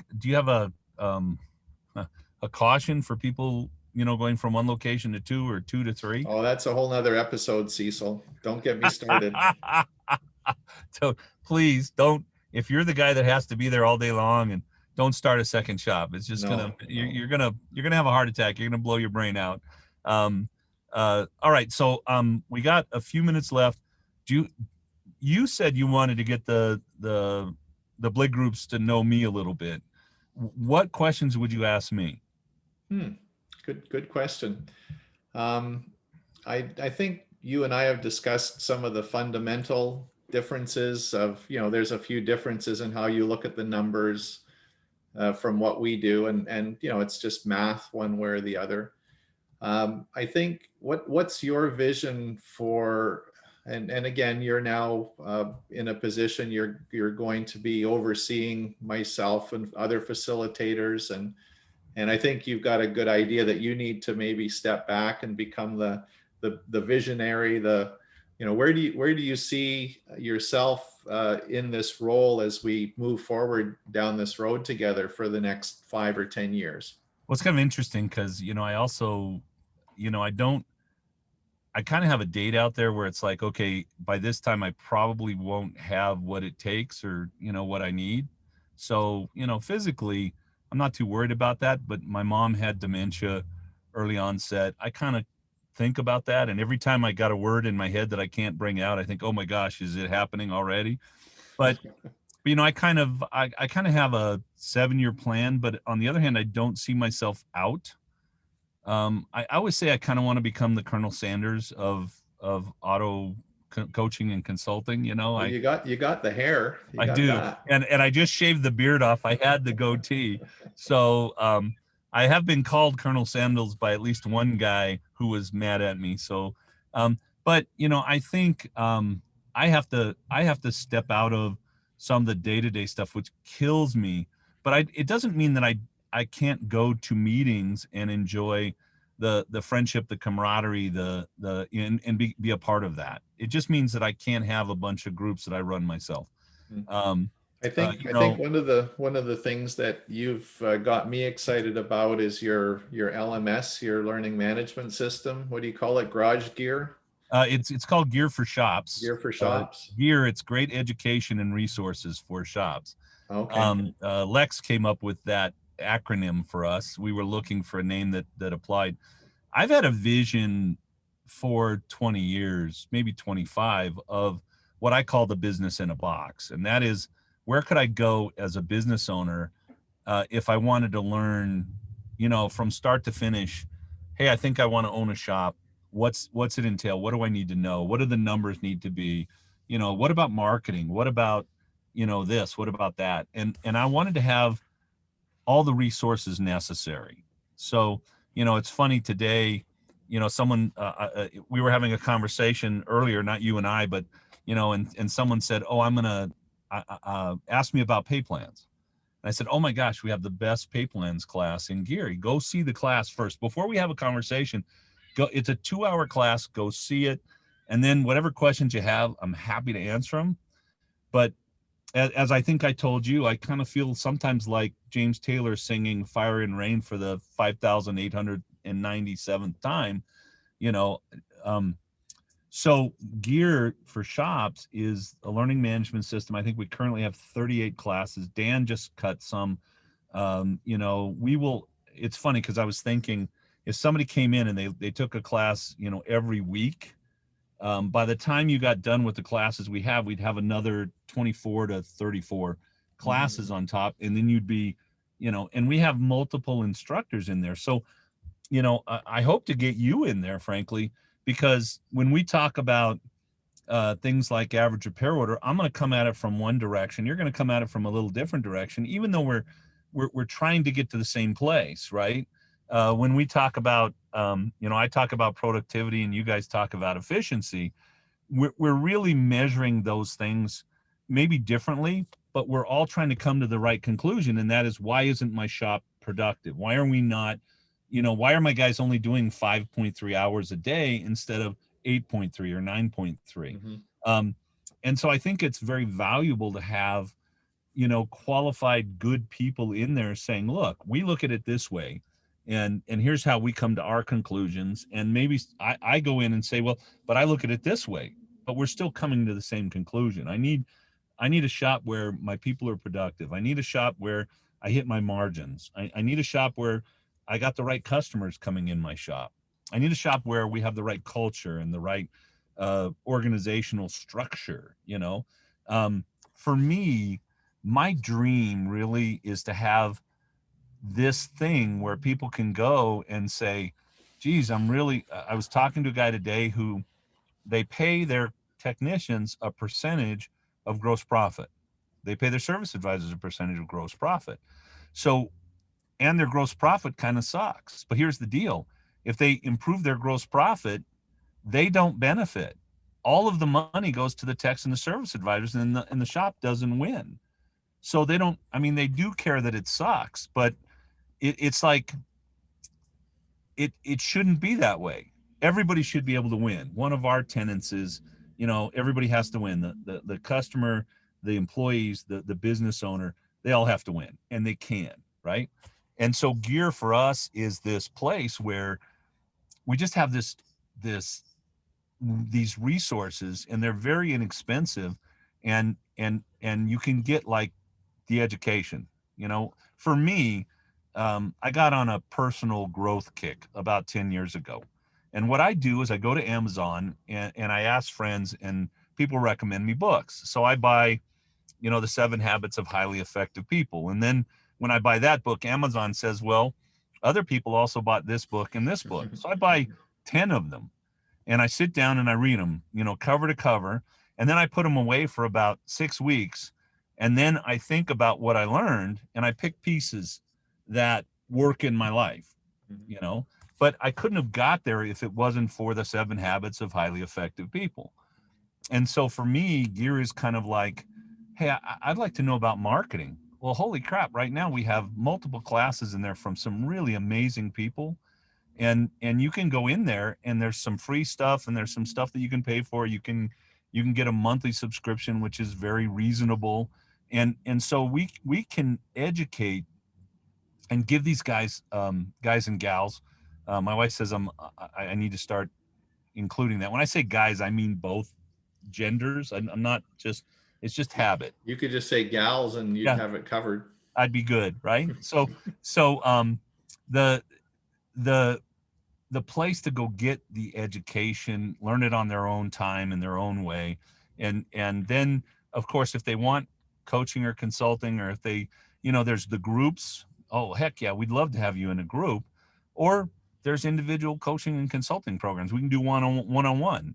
caution for people, going from one location to two or two to three? Oh, that's a whole nother episode, Cecil. Don't get me started. So please don't. If you're the guy that has to be there all day long, and don't start a second shop. It's just you're gonna have a heart attack. You're gonna blow your brain out. All right. So we got a few minutes left. You said you wanted to get the Blig groups to know me a little bit. What questions would you ask me? Good question. I think you and I have discussed some of the fundamental differences of, there's a few differences in how you look at the numbers from what we do, and it's just math one way or the other. I think what's your vision for, and again, you're now in a position you're going to be overseeing myself and other facilitators, and I think you've got a good idea that you need to maybe step back and become the visionary, where do you see yourself in this role as we move forward down this road together for the next 5 or 10 years? Well, it's kind of interesting because, I also, I kind of have a date out there where it's like, okay, by this time I probably won't have what it takes or, what I need. So, physically, I'm not too worried about that, but my mom had dementia early onset. I kind of think about that, and every time I got a word in my head that I can't bring out, I think, oh my gosh, is it happening already? But I kind of have a 7-year plan, but on the other hand, I don't see myself out. I always say I kind of want to become the Colonel Sanders of auto coaching and consulting. Well, you got the hair. I do, and I just shaved the beard off. I had the goatee, so I have been called Colonel Sandals by at least one guy who was mad at me. So, but I think I have to step out of some of the day-to-day stuff, which kills me. But it doesn't mean that I can't go to meetings and enjoy the friendship, the camaraderie, and be a part of that. It just means that I can't have a bunch of groups that I run myself. I think one of the things that you've got me excited about is your LMS, your learning management system. What do you call it? Garage Gear? It's called Gear for Shops. Gear for Shops. It's great education and resources for shops. Okay. Lex came up with that acronym for us. We were looking for a name that applied. I've had a vision for 20 years, maybe 25, of what I call the business in a box. And that is, where could I go as a business owner if I wanted to learn, from start to finish? Hey, I think I want to own a shop. What's it entail? What do I need to know? What do the numbers need to be? What about marketing? What about, this? What about that? And I wanted to have all the resources necessary. So, it's funny today, someone, we were having a conversation earlier, not you and I, but, and someone said, oh, I'm going to ask me about pay plans. And I said, oh my gosh, we have the best pay plans class in Geary. Go see the class first. Before we have a conversation, it's a 2-hour class, go see it. And then whatever questions you have, I'm happy to answer them. But as I think I told you, I kind of feel sometimes like James Taylor singing Fire and Rain for the 5,897th time, So Gear for Shops is a learning management system. I think we currently have 38 classes. Dan just cut some You know, we will, it's funny because I was thinking if somebody came in and they took a class, you know, every week, by the time you got done with the classes we'd have another 24 to 34 classes on top. And then you'd be, you know, and we have multiple instructors in there. So, you know, I hope to get you in there, frankly, because when we talk about things like average repair order, I'm going to come at it from one direction. You're going to come at it from a little different direction, even though we're trying to get to the same place, right? When we talk about, you know, I talk about productivity and you guys talk about efficiency, we're really measuring those things maybe differently, but we're all trying to come to the right conclusion. And that is, why isn't my shop productive? Why are we not, you know, why are my guys only doing 5.3 hours a day instead of 8.3 or 9.3? And so I think it's very valuable to have, you know, qualified, good people in there saying, look, we look at it this way. And here's how we come to our conclusions. And maybe I go in and say, well, but I look at it this way, but we're still coming to the same conclusion. I need a shop where my people are productive. I need a shop where I hit my margins. I need a shop where I got the right customers coming in my shop. I need a shop where we have the right culture and the right organizational structure, you know. For me, my dream really is to have this thing where people can go and say, geez, I was talking to a guy today who they pay their technicians a percentage of gross profit. They pay their service advisors a percentage of gross profit. So, and their gross profit kind of sucks. But here's the deal. If they improve their gross profit, they don't benefit. All of the money goes to the techs and the service advisors, and the shop doesn't win. So they don't, I mean, they do care that it sucks, but it's like, it shouldn't be that way. Everybody should be able to win. One of our tenets is, you know, everybody has to win. The customer, the employees, the business owner, they all have to win, and they can, right? And so gear for us is this place where we just have these resources, and they're very inexpensive, and you can get like the education. You know, for me, I got on a personal growth kick about 10 years ago. And what I do is I go to Amazon and I ask friends, and people recommend me books. So I buy, you know, The 7 Habits of Highly Effective People. And then when I buy that book, Amazon says, well, other people also bought this book and this book. So I buy 10 of them, and I sit down and I read them, you know, cover to cover. And then I put them away for about 6 weeks. And then I think about what I learned, and I pick pieces that work in my life, you know. But I couldn't have got there if it wasn't for The 7 Habits of Highly Effective People. And so for me, gear is kind of like, hey, I'd like to know about marketing. Well, holy crap, right now we have multiple classes in there from some really amazing people. And you can go in there, and there's some free stuff, and there's some stuff that you can pay for. You can get a monthly subscription, which is very reasonable. And so we can educate and give these guys and gals. My wife says I need to start including that. When I say guys, I mean both genders. I'm not just, it's just habit. You could just say gals and you'd have it covered. I'd be good, right? So the place to go get the education, learn it on their own time in their own way, and then of course if they want coaching or consulting, or if they, you know, there's the groups. Oh heck yeah, we'd love to have you in a group. Or there's individual coaching and consulting programs. We can do one-on-one,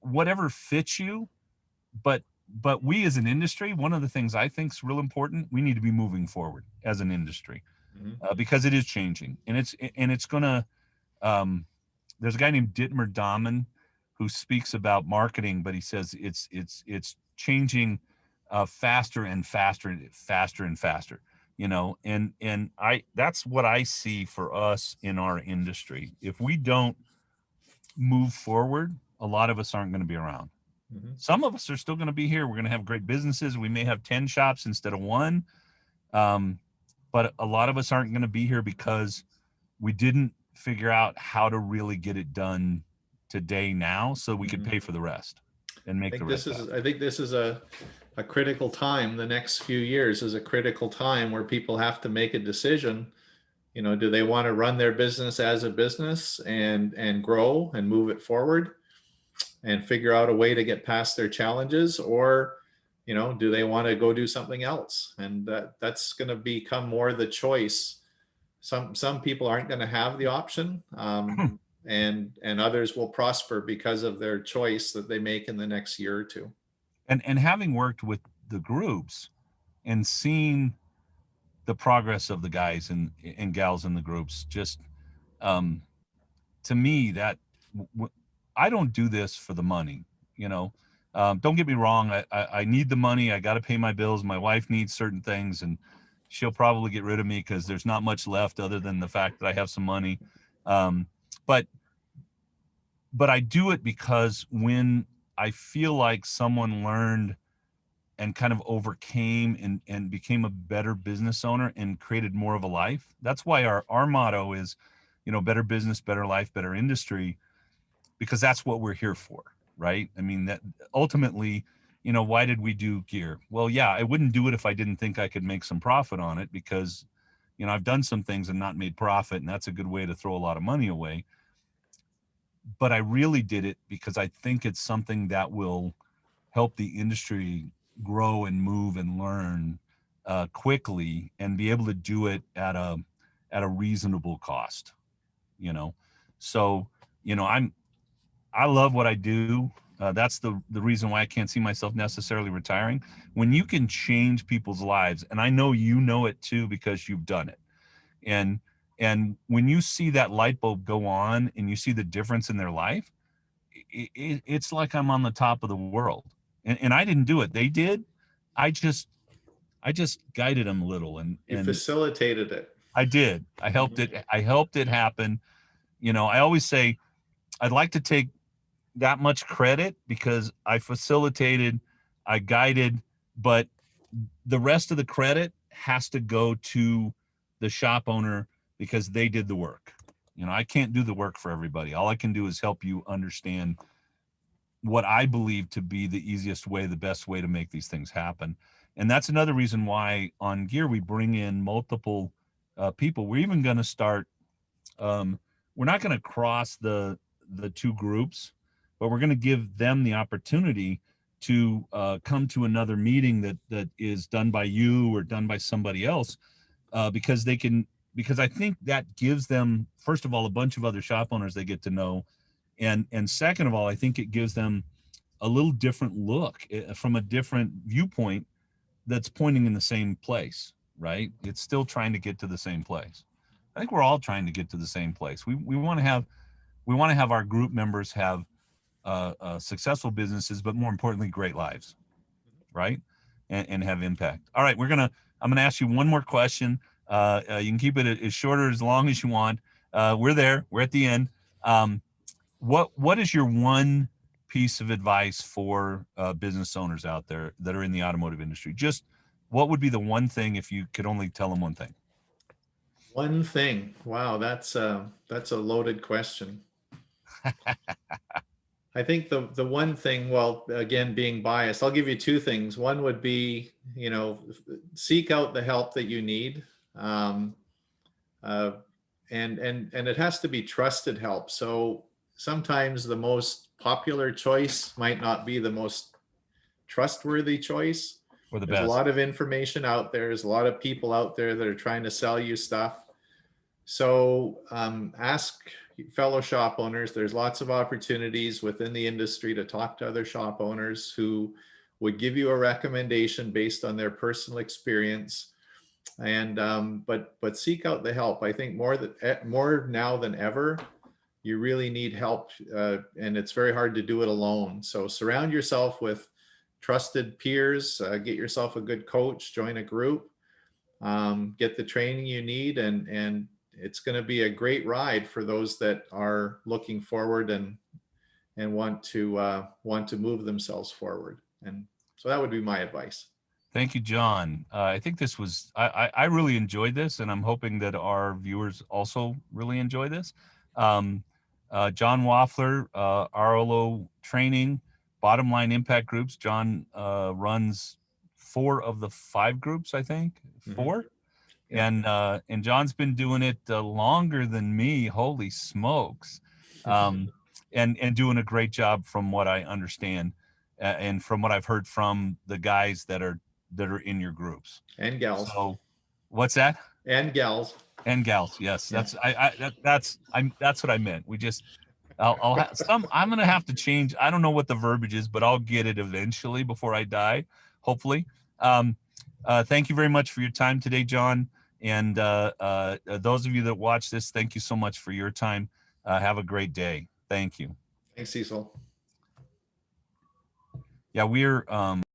whatever fits you. But we as an industry, one of the things I think is real important, we need to be moving forward as an industry, because it is changing, and it's gonna. There's a guy named Dietmar Dahmen who speaks about marketing, but he says it's changing faster and faster and faster and faster. You know, and that's what I see for us in our industry. If we don't move forward, a lot of us aren't going to be around. Some of us are still going to be here. We're going to have great businesses. We may have 10 shops instead of 1. But a lot of us aren't going to be here because we didn't figure out how to really get it done today now, so we could pay for the rest and make the rest. I think this is a critical time. The next few years is a critical time where people have to make a decision. Do they want to run their business as a business and grow and move it forward and figure out a way to get past their challenges, or do they want to go do something else? And that's going to become more the choice. Some people aren't going to have the option, and others will prosper because of their choice that they make in the next year or two. And having worked with the groups and seen the progress of the guys and gals in the groups, just to me, that I don't do this for the money. Don't get me wrong. I need the money. I got to pay my bills. My wife needs certain things, and she'll probably get rid of me because there's not much left other than the fact that I have some money. But I do it because when I feel like someone learned and kind of overcame and became a better business owner and created more of a life. That's why our motto is, better business, better life, better industry, because that's what we're here for, right? I mean, that ultimately, why did we do gear? Well, yeah, I wouldn't do it if I didn't think I could make some profit on it, because, I've done some things and not made profit, and that's a good way to throw a lot of money away. But I really did it because I think it's something that will help the industry grow and move and learn quickly, and be able to do it at a reasonable cost. So I love what I do. That's the reason why I can't see myself necessarily retiring. When you can change people's lives, and I know you know it too because you've done it, and when you see that light bulb go on and you see the difference in their life, it's like I'm on the top of the world. And I didn't do it. They did. I just guided them a little, and You facilitated it. I did. I helped it happen. I always say I'd like to take that much credit because I facilitated, I guided, but the rest of the credit has to go to the shop owner because they did the work. I can't do the work for everybody. All I can do is help you understand what I believe to be the easiest way, the best way to make these things happen. And that's another reason why on gear we bring in multiple people. We're even going to start, we're not going to cross the two groups, but we're going to give them the opportunity to come to another meeting that is done by you or done by somebody else, because I think that gives them, first of all, a bunch of other shop owners they get to know. And second of all, I think it gives them a little different look from a different viewpoint that's pointing in the same place, right? It's still trying to get to the same place. I think we're all trying to get to the same place. We want to have our group members have successful businesses, but more importantly, great lives, right? And have impact. All right, I'm gonna ask you one more question. You can keep it as short or as long as you want. We're at the end. What is your one piece of advice for business owners out there that are in the automotive industry? Just what would be the one thing if you could only tell them one thing? One thing. Wow, that's a loaded question. I think the one thing, well, again, being biased, I'll give you two things. One would be, seek out the help that you need. And it has to be trusted help. So sometimes the most popular choice might not be the most trustworthy choice. Or the There's best. a lot of information out there. There's a lot of people out there that are trying to sell you stuff. So ask fellow shop owners. There's lots of opportunities within the industry to talk to other shop owners who would give you a recommendation based on their personal experience. And but seek out the help. I think more now than ever, you really need help, and it's very hard to do it alone. So surround yourself with trusted peers. Get yourself a good coach. Join a group. Get the training you need, and it's going to be a great ride for those that are looking forward and want to move themselves forward. And so that would be my advice. Thank you, John. I think this was, I really enjoyed this, and I'm hoping that our viewers also really enjoy this. John Wafler, RLO Training, Bottom Line Impact Groups. John runs 4 of the 5 groups, I think. 4. Yeah. And John's been doing it longer than me. Holy smokes. And doing a great job from what I understand, and from what I've heard from the guys that are in your groups and gals. So what's that? And gals. And gals. Yes. Yeah. That's what I meant. I'll have I'm going to have to change. I don't know what the verbiage is, but I'll get it eventually before I die, hopefully. Thank you very much for your time today, John. And those of you that watch this, thank you so much for your time. Have a great day. Thank you. Thanks, Cecil. Yeah, we're